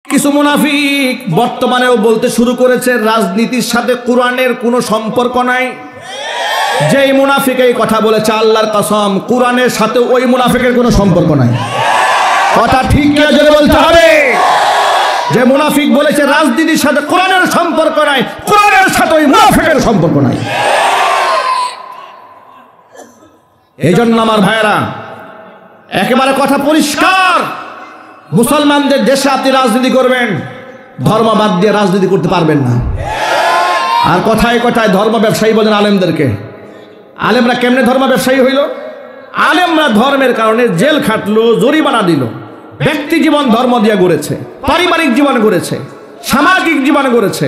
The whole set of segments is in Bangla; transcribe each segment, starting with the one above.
কিছু মুনাফিক বর্তমানেও বলতে শুরু করেছে রাজনীতির সাথে কোরআনের কোনো সম্পর্ক নাই। যেই মুনাফিক এই কথা বলেছে আল্লাহর কসম কোরআনের সাথে ওই মুনাফিকের কোনো সম্পর্ক নাই। কথা ঠিক কি জোরে বলতে হবে। যে মুনাফিক বলেছে রাজনীতির সাথে কোরআনের সম্পর্ক নাই, কোরআনের সাথে ওই মুনাফিকের সম্পর্ক নাই। এই জন্য আমার ভাইয়েরা একেবারে কথা পরিষ্কার, মুসলমানদের দেশে আপনি রাজনীতি করবেন, ধর্ম বাদ দিয়ে রাজনীতি করতে পারবেন না। আর কথায় কথায় ধর্ম ব্যবসায়ী বলেন আলেমদেরকে। আলেমরা কেমনে ধর্ম ব্যবসায়ী হইল? আলেমরা ধর্মের কারণে জেল খাটলো, জরিমানা দিল, ব্যক্তি জীবন ধর্ম দিয়ে গড়েছে, পারিবারিক জীবন গড়েছে, সামাজিক জীবন গড়েছে,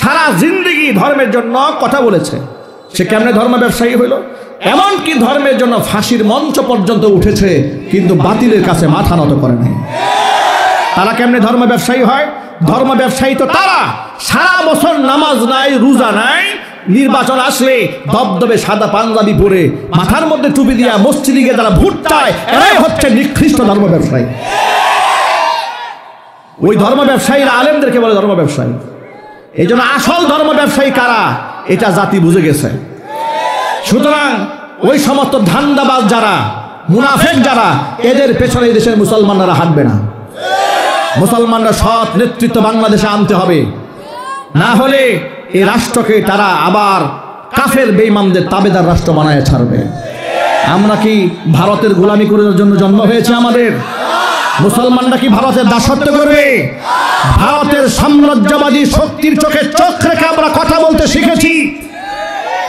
সারা জিন্দেগি ধর্মের জন্য কথা বলেছে। সে কেমনে ধর্ম ব্যবসায়ী হইল? এমনকি ধর্মের জন্য ফাঁসির মঞ্চ পর্যন্ত উঠেছে, কিন্তু বাতিলের কাছে মাথা নত করে নাই। তারা কেমনে ধর্ম ব্যবসায়ী হয়? ধর্ম ব্যবসায়ী তো তারা সারা বছর নামাজ নাই, রোজা নাই, নির্বাচন আসলে দবদবে সাদা পাঞ্জাবি পরে মাথার মধ্যে টুপি দিয়া মসজিদে গিয়ে যারা ভোট চায়, এরাই হচ্ছে নিকৃষ্ট ধর্ম ব্যবসায়ী। ওই ধর্ম ব্যবসায়ীরা আলেমদেরকে বলে ধর্ম ব্যবসায়ী। এই জন্য আসল ধর্ম ব্যবসায়ী কারা এটা জাতি বুঝে গেছে। সুতরাং ওই সমস্ত ধান্দাবাজ যারা, মুনাফিক যারা, এদের পেছনে এই দেশের মুসলমানরা হাঁটবে না। মুসলমানরা সৎ নেতৃত্ব বাংলাদেশে আনতে হবে, না হলে এই রাষ্ট্রকে তারা আবার কাফের বেঈমানদের তাবেদার রাষ্ট্র বানায় ছাড়বে। আমরা কি ভারতের গোলামি করার জন্য জন্ম হয়েছে আমাদের? মুসলমানরা কি ভারতের দাসত্ব করবে? ভারতের সাম্রাজ্যবাদী শক্তির চোখে চোখ রেখে আমরা কথা বলতে শিখেছি।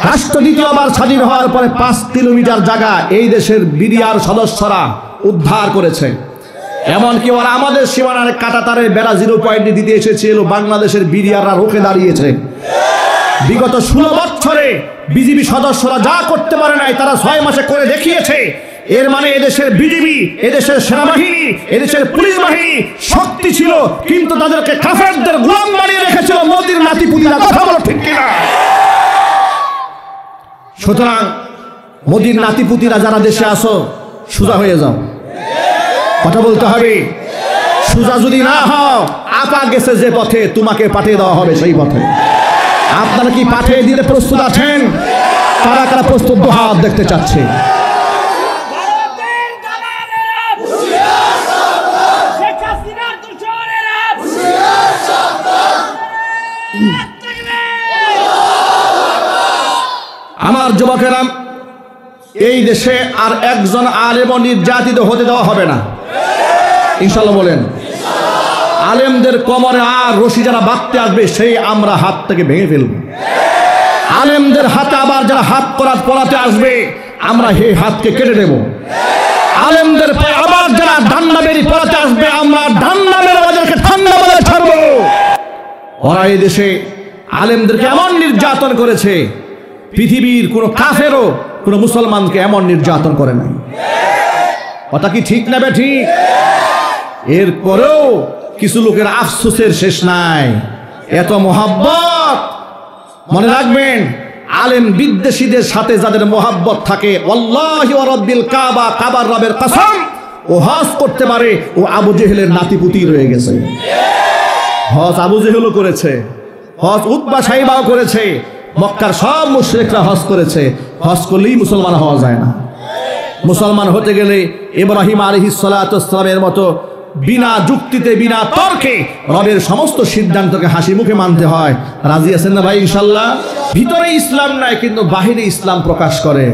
রাষ্ট্র দ্বিতীয়বার স্বাধীন হওয়ার পরে 5 কিলোমিটার জায়গা এই দেশের বিডিআর সদস্যরা উদ্ধার করেছে। এমনকি ওরা আমাদের সীমানার কাঁটাতারের বেড়া 0 পয়েন্টে দিতে এসেছিল, বাংলাদেশের বিডিআররা রুখে দাঁড়িয়েছে। বিগত 16 বছরে বিজিবি সদস্যরা যা করতে পারে নাই তারা 6 মাসে করে দেখিয়েছে। এর মানে এদেশের বিজিবি, এদেশের সেনাবাহিনী, এদেশের পুলিশ বাহিনী শক্তি ছিল, কিন্তু তাদেরকে কাফেরদের গোলাম বানিয়ে রেখেছিল মোদির নাতিপুতিরা। কথা বলো ঠিক কিনা? সুতরাং মোদির নাতিপুতিরা যারা দেশে আসো, সোজা হয়ে যাও। কথা বলতে হবে। সোজা যদি না হও, আপা গেছে যে পথে, তোমাকে পাঠিয়ে দেওয়া হবে সেই পথে। আপনারা কি পাঠিয়ে দিতে প্রস্তুত আছেন? কারা কারা প্রস্তুত? হাত দেখতে চাচ্ছে। আমার যুবকেরা, এই দেশে আর একজন আলেম নির্যাতিত হতে দেওয়া হবে না, ইনশাল্লাহ বলেন। আলেমদের কোমরে আর রশি যারা বাঁধতে আসবে, সেই আমরা হাত থেকে ভেঙে ফেলব। আলেমদের হাতে আবার যারা হাত পরাতে আসবে, আমরা এই হাতকে কেটে দেব। আলেমদের আবার যারা ডান্ডা বেরি পরাতে আসবে, আমরা ডান্ডা মেরে ওদেরকে ঠান্ডা বলে ছাড়বো। ওরা এই দেশে আলেমদেরকে এমন নির্যাতন করেছে, পৃথিবীর কোনো কাফেরও কোনো মুসলমানকে এমন নির্যাতন করে নাই। কথা কি ঠিক না ঠিক? এরপরেও কিছু লোকের আফসোসের শেষ নাই। এত মোহাব্বত, মনে রাখবেন, আলেম বিদ্বেষীদের সাথে যাদের মোহাব্বত থাকে, আল্লাহি ওয়া রাব্বিল কাবা, কাবার রবের কসম, ও হজ করতে পারে, ও আবু জেহেলের নাতিপুতি রয়ে গেছে। হজ আবু জেহেলও করেছে, হজ উতবা সাইবাও করেছে, মক্কার সব মুশরিকরা হজ করেছে। হজ করলেই মুসলমান হওয়া যায় না। মুসলমান হতে গেলে ইব্রাহিম আলাইহিস সালাতু ওয়াস সালামের মতো বিনা যুক্তিতে, বিনা তর্কে রবের সমস্ত সিদ্ধান্তকে হাসি মুখে মানতে হয়। রাজি আছেন না ভাই? ইনশাল্লাহ। ভিতরে ইসলাম নাই, কিন্তু বাহিরে ইসলাম প্রকাশ করে,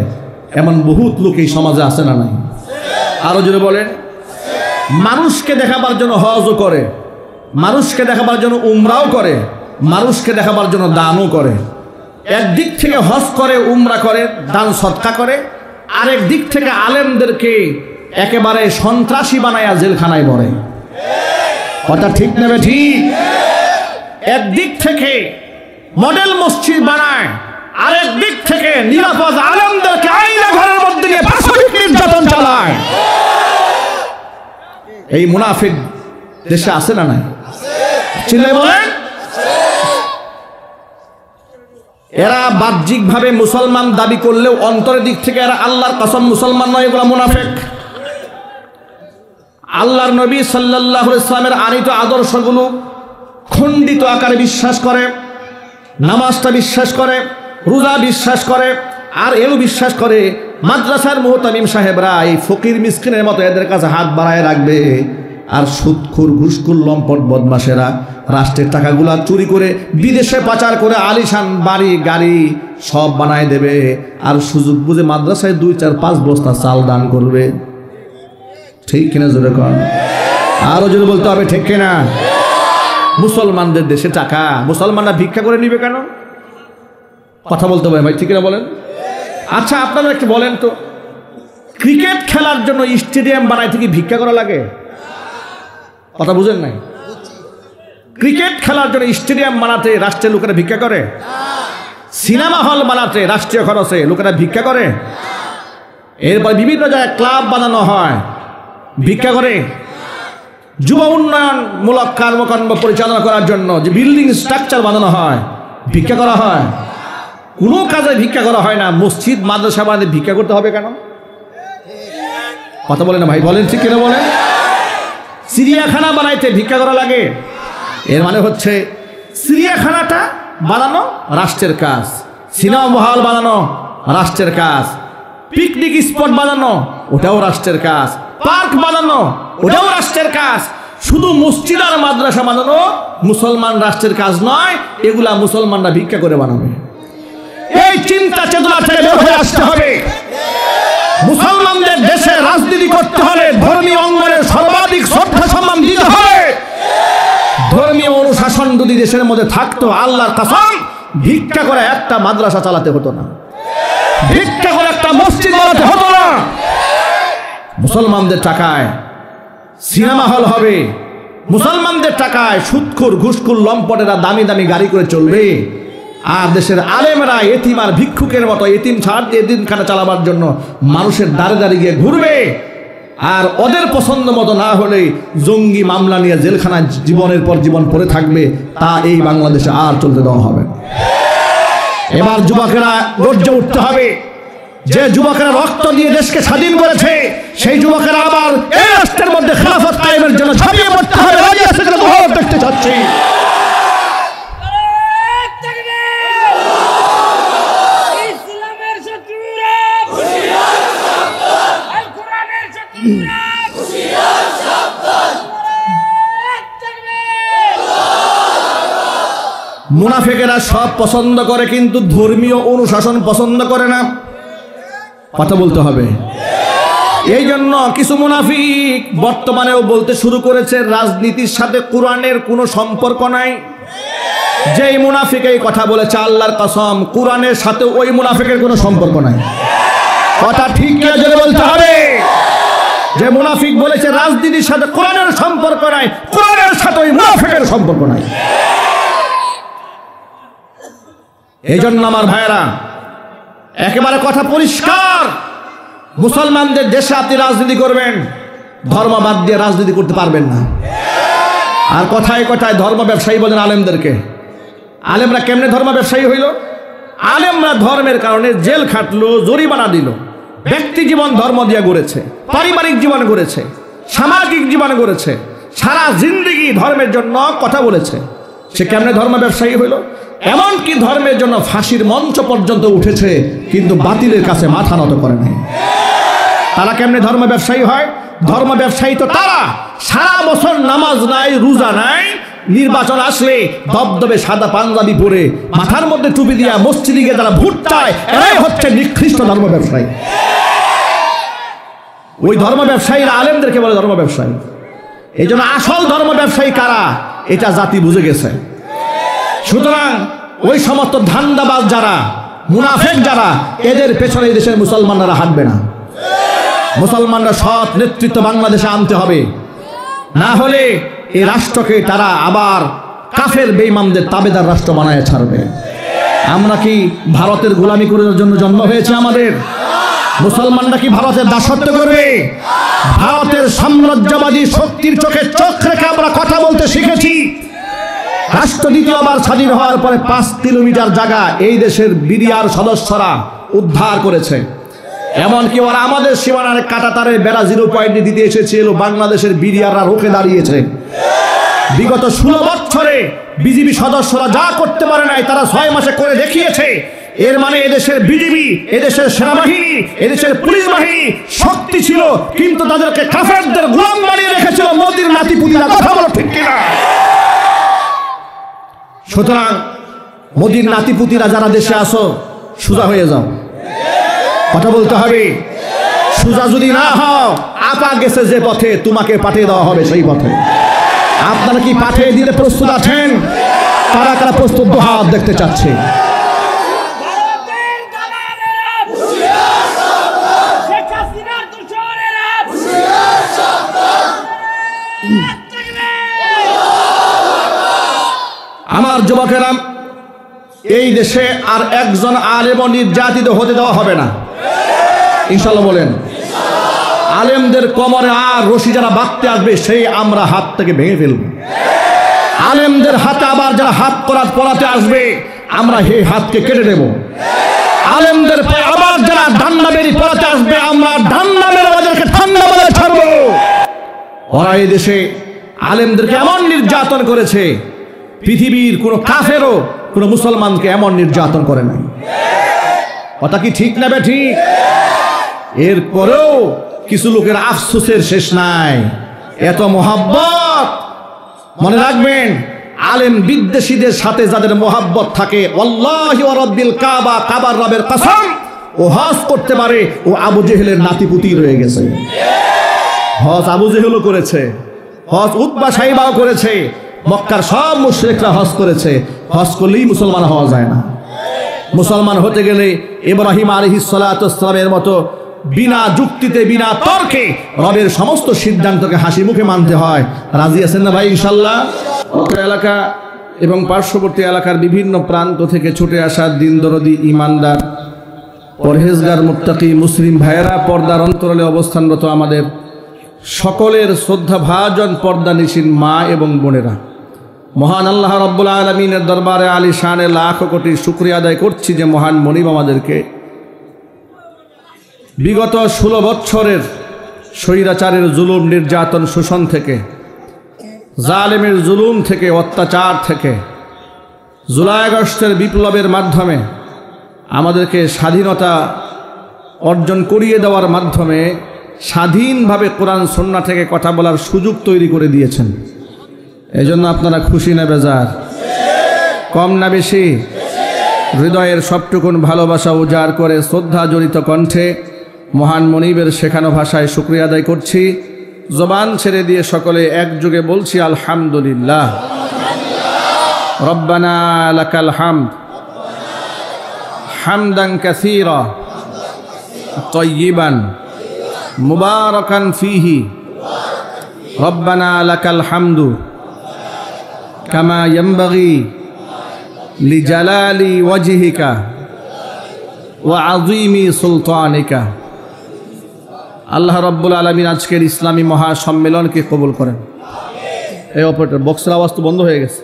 এমন বহুত লোক এই সমাজে আছে না নাই? আরো জোরে বলেন। মানুষকে দেখাবার জন্য হজও করে, মানুষকে দেখাবার জন্য উমরাও করে, মানুষকে দেখাবার জন্য দানও করে। একদিক থেকে হজ করে, উমরা করে, দান সদকা করে, আরেক দিক থেকে আলেমদেরকে একেবারে সন্ত্রাসী বানায়া জেলখানায় ভরে। কথা ঠিক নেবে ঠিক? একদিক থেকে মডেল মসজিদ বানায়, আরেক দিক থেকে নিরাপদ আলেমদেরকে আইনা ঘরের মধ্যে নিয়ে পাশবিক নির্যাতন চালায়। এই মুনাফিক দেশে আছে না নাই? চিল্লায় বলেন। এরা বাহ্যিকভাবে মুসলমান দাবি করলেও অন্তরের দিক থেকে এরা আল্লাহর কসম মুসলমান নয়, এগুলা মুনাফিক। আল্লাহর নবী সাল্লাল্লাহু আলাইহি ওয়াসাল্লামের আনিত আদর্শগুলো খণ্ডিত আকারে বিশ্বাস করে, নামাজটা বিশ্বাস করে, রোজা বিশ্বাস করে, আর এও বিশ্বাস করে মাদ্রাসার মুহতামিম সাহেবরা এই ফকির মিসকিনের মতো এদের কাছে হাত বাড়ায় রাখবে, আর সুদখোর ঘুষখোর লম্পট বদমাশেরা রাষ্ট্রের টাকাগুলা চুরি করে বিদেশে পাচার করে আলিশান বাড়ি গাড়ি সব বানায় দেবে, আর সুযোগ বুঝে মাদ্রাসায় 2, 4, 5 বস্তা চাল দান করবে। ঠিক কিনা জোরে কন, আরো জোরে বলতে হবে ঠিক কিনা? মুসলমানদের দেশে টাকা মুসলমানরা ভিক্ষা করে নিবে কেন? কথা বলতে হবে ভাই, ঠিক কিনা বলেন? আচ্ছা আপনারা একটু বলেন তো, ক্রিকেট খেলার জন্য স্টেডিয়াম বানাইতে কি ভিক্ষা করা লাগে? কথা বুঝেন নাই? ক্রিকেট খেলার জন্য স্টেডিয়াম বানাতে রাষ্ট্রের লোকেরা ভিক্ষা করে? সিনেমা হল বানাতে রাষ্ট্রীয় খরচে লোকেরা ভিক্ষা করে? এরপর বিভিন্ন জায়গায় ক্লাব বানানো হয়, ভিক্ষা করে? যুব উন্নয়নমূলক কর্মকাণ্ড পরিচালনা করার জন্য যে বিল্ডিং স্ট্রাকচার বানানো হয়, ভিক্ষা করা হয়? কোনো কাজে ভিক্ষা করা হয় না। মসজিদ মাদ্রাসা বানাতে ভিক্ষা করতে হবে কেন? কথা বলে না ভাই, বলেন ঠিক কিনা বলেন? চিড়িয়াখানা বানাইতে ভিক্ষা করা লাগে? এর মানে হচ্ছে চিড়িয়াখানাটা বানানো রাষ্ট্রের কাজ, সিনেমা হল বানানো রাষ্ট্রের কাজ, পিকনিক স্পট বানানো ওটাও রাষ্ট্রের কাজ, পার্ক বানানো ওটাও রাষ্ট্রের কাজ। শুধু মসজিদ আর মাদ্রাসা বানানো মুসলমান রাষ্ট্রের কাজ নয়, এগুলা মুসলমানরা ভিক্ষা করে বানাবে। এই চিন্তা চেতনা থেকে বের হয়ে আসতে হবে। মুসলমানদের দেশে রাজনীতি করতে হলে ধর্মীয় অঙ্গনে সর্বাধিক শ্রদ্ধা সম্মান দিতে হবে। ধর্মীয় অনুশাসন যদি দেশের মধ্যে থাকতো, আল্লাহর কসম ভিক্ষা করে একটা মাদ্রাসা চালাতে হতো না, ভিক্ষা করে একটা মসজিদ বানাতে হতো না। মুসলমানদের টাকায় সিনেমা হল হবে, মুসলমানদের টাকায় সুদখোর ঘুষখোর লম্পটেরা দামি দামি গাড়ি করে চলবে, আর দেশের আলেমরা এতিম আর ভিক্ষুকের মতো এতিম ছাড় দিয়ে এতিমখানা চালাবার জন্য মানুষের দাঁড়ে দাঁড়িয়ে গিয়ে ঘুরবে। আর ওদের পছন্দ মতো না হলে জঙ্গি মামলা নিয়ে জেলখানায় জীবনের পর জীবন পড়ে থাকবে। তা এই বাংলাদেশে আর চলতে দেওয়া হবে না। এবার যুবকেরা গর্জে উঠতে হবে। যে যুবকেরা রক্ত দিয়ে দেশকে স্বাধীন করেছে, সেই যুবকেরা আবার এই রাষ্ট্রের মধ্যে খেলাফত কায়েমের জন্য ঝাঁপিয়ে পড়তে হবে। রাজি আছে কিনা বড় দেখতে চাচ্ছি। মুনাফিকেরা সব পছন্দ করে, কিন্তু ধর্মীয় অনুশাসন পছন্দ করে না। কথা বলতে হবে। এই জন্য কিছু মুনাফিক বর্তমানেও বলতে শুরু করেছে রাজনীতির সাথে কোরআনের কোনো সম্পর্ক নাই। যেই মুনাফিক এই কথা বলেছে, আল্লাহর কসম কোরআনের সাথে ওই মুনাফিকের কোনো সম্পর্ক নাই। কথা ঠিক কিনা জোরে বলতে হবে। যে মুনাফিক বলেছে রাজনীতির সাথে কোরআনের সম্পর্ক নাই, কোরআনের সাথে ওই মুনাফিকের সম্পর্ক নাই। এই জন্য আমার ভাইয়েরা, একেবারে কথা পরিষ্কার, মুসলমানদের দেশে আপনি রাজনীতি করবেন, ধর্ম বাদ দিয়ে রাজনীতি করতে পারবেন না। আর কথায় কথায় ধর্ম ব্যবসায়ী বলেন আলেমদেরকে। আলেমরা কেমনে ধর্ম ব্যবসায়ী হইল? আলেমরা ধর্মের কারণে জেল খাটলো, জরিমানা দিল, ব্যক্তি জীবন ধর্ম দিয়ে গড়েছে, পারিবারিক জীবন গড়েছে, সামাজিক জীবন গড়েছে, সারা জিন্দেগি ধর্মের জন্য কথা বলেছে। সে কেমনে ধর্ম ব্যবসায়ী হইল? এমনকি ধর্মের জন্য ফাঁসির মঞ্চ পর্যন্ত উঠেছে, কিন্তু বাতিলের কাছে মাথা নত করে নাই। তারা কেমনে ধর্ম ব্যবসায়ী হয়? ধর্ম ব্যবসায়ী তো তারা সারা বছর নামাজ নাই, রোজা নাই, নির্বাচন আসলে দবদবে সাদা পাঞ্জাবি পরে মাথার মধ্যে টুপি দিয়া মসজিদে গিয়ে তারা ভোট চায়। এরাই হচ্ছে নিকৃষ্ট ধর্ম ব্যবসায়ী। ওই ধর্ম ব্যবসায়ীরা আলেমদেরকে বলে ধর্ম ব্যবসায়ী। এই জন্য আসল ধর্ম ব্যবসায়ী কারা, এটা জাতি বুঝে গেছে। সুতরাং ওই সমস্ত ধান্দাবাজ যারা, মুনাফিক যারা, এদের পেছনে এই দেশের মুসলমানরা হাঁটবে না। মুসলমানরা সৎ নেতৃত্ব বাংলাদেশে আনতে হবে, না হলে এই রাষ্ট্রকে তারা আবার কাফের বেঈমানদের তাবেদার রাষ্ট্র বানায় ছাড়বে। আমরা কি ভারতের গোলামি করার জন্য জন্ম হয়েছে আমাদের? মুসলমানরা কি ভারতের দাসত্ব করবে? ভারতের সাম্রাজ্যবাদী শক্তির চোখে চোখ রেখে আমরা কথা বলতে শিখেছি। রাষ্ট্র দ্বিতীয়বার স্বাধীন হওয়ার পরে 5 কিলোমিটার জায়গা এই দেশের বিডিআর সদস্যরা উদ্ধার করেছে। এমনকি ওরা আমাদের সীমানার কাঁটাতারের বেড়া 0 পয়েন্টে দিতে এসেছিল, বাংলাদেশের বিডিআররা রুখে দাঁড়িয়েছে। বিগত 16 বছরে বিজিবি সদস্যরা যা করতে পারে নাই তারা 6 মাসে করে দেখিয়েছে। এর মানে এদেশের বিজিবি, এদেশের সেনাবাহিনী, এদেশের পুলিশ বাহিনী শক্তি ছিল, কিন্তু তাদেরকে কাফেরদের গোলাম বানিয়ে রেখেছিল মোদির নাতিপুতিরা। কথা বলো ঠিক কিনা? সুতরাং মোদির নাতিপুতিরা যারা দেশে আসো, সোজা হয়ে যাও, কথা বলতে হবে। সোজা যদি না হও, আপা গেছে যে পথে, তোমাকে পাঠিয়ে দেওয়া হবে সেই পথে। আপনারা কি পাঠিয়ে দিতে প্রস্তুত আছেন? কারা কারা প্রস্তুত? হাত দেখতে চাচ্ছে। আমার যুবকেরা, এই দেশে আর একজন আলেম নির্যাতিত হতে দেওয়া হবে না, ইনশাল্লাহ বলেন। আলেমদের কোমরে আর রশি যারা বাঁধতে আসবে, সেই আমরা হাত থেকে ভেঙে ফেলব। আলেমদের হাতে আবার যারা হাত পরাতে আসবে, আমরা এই হাতকে কেটে দেব। আলেমদের আবার যারা ডান্ডা বেরি পরাতে আসবে, আমরা ডান্ডা মেরে ওদেরকে ঠান্ডা মেরে ছাড়বো। ওরা এই দেশে আলেমদেরকে এমন নির্যাতন করেছে, পৃথিবীর কোন কাফেরও কোন মুসলমানকে এমন নির্যাতন করে নাই। কথা কি ঠিক না ঠিক? এরপরেও কিছু লোকের আফসোসের শেষ নাই। এত মোহাব্বত, মনে রাখবেন, আলেম বিদ্বেষীদের সাথে যাদের মোহাব্বত থাকে, ওয়াল্লাহি ওয়া রাব্বিল কাবা, কাবার রবের কসম, ও হজ করতে পারে, ও আবু জেহেলের নাতিপুতি রয়ে গেছে। হজ আবু জেহেলও করেছে, হজ উতবা সাইবাও করেছে, মক্কার সব মুশরিকরা হজ করেছে। হজ করলেই মুসলমান হওয়া যায় না। মুসলমান হতে গেলে ইব্রাহিম আলাইহিস সালাতু ওয়াস সালামের মতো বিনা যুক্তিতে, বিনা তর্কে রবের সমস্ত সিদ্ধান্তকে হাসি মুখে মানতে হয়। রাজি আছেন না ভাই? ইনশাল্লাহ। অত্র এলাকা এবং পার্শ্ববর্তী এলাকার বিভিন্ন প্রান্ত থেকে ছুটে আসা দিন দরদি, ইমানদার, পরহেজগার, মুত্তাকি মুসলিম ভাইয়েরা, পর্দার অন্তরালে অবস্থানরত আমাদের সকলের শ্রদ্ধাভাজন পর্দানিশীন মা এবং বোনেরা, মহান আল্লাহ রাব্বুল আলামিনের দরবারে আলিশানে লাখ কোটি শুকরিয়া আদায় করছি যে মহান মনিব আমাদেরকে বিগত 16 বছরের স্বৈরাচারের জুলুম, নির্যাতন, শোষণ থেকে, জালেমের জুলুম থেকে, অত্যাচার থেকে, জুলাই আগস্টের বিপ্লবের মাধ্যমে আমাদেরকে স্বাধীনতা অর্জন করিয়ে দেওয়ার মাধ্যমে স্বাধীনভাবে কোরআন সুন্নাহ থেকে কথা বলার সুযোগ তৈরি করে দিয়েছেন। এই জন্য আপনারা খুশি না বেজার? কম না বেশি? হৃদয়ের সবটুকুন ভালোবাসা উজাড় করে শ্রদ্ধা জড়িত কণ্ঠে মহান মনিবের শেখানো ভাষায় শুকরিয়া আদায় করছি। জবান ছেড়ে দিয়ে সকলে একযোগে বলছি আলহামদুলিল্লাহ। রব্বানা লাকাল হামদ হামদান কাসীরা তাইয়িবান মুবারাকান ফীহি। রব্বানা লাকাল হামদু কামা ইয়ানবাগি লিজালালি ওয়াজহিকা ওয়া আযীমি সুলতানিকা। আল্লাহ রাব্বুল আলামিন আজকের ইসলামী মহাসম্মেলনকে কবুল করেন। এই অপারেটর বক্সের আওয়াজ তো বন্ধ হয়ে গেছে।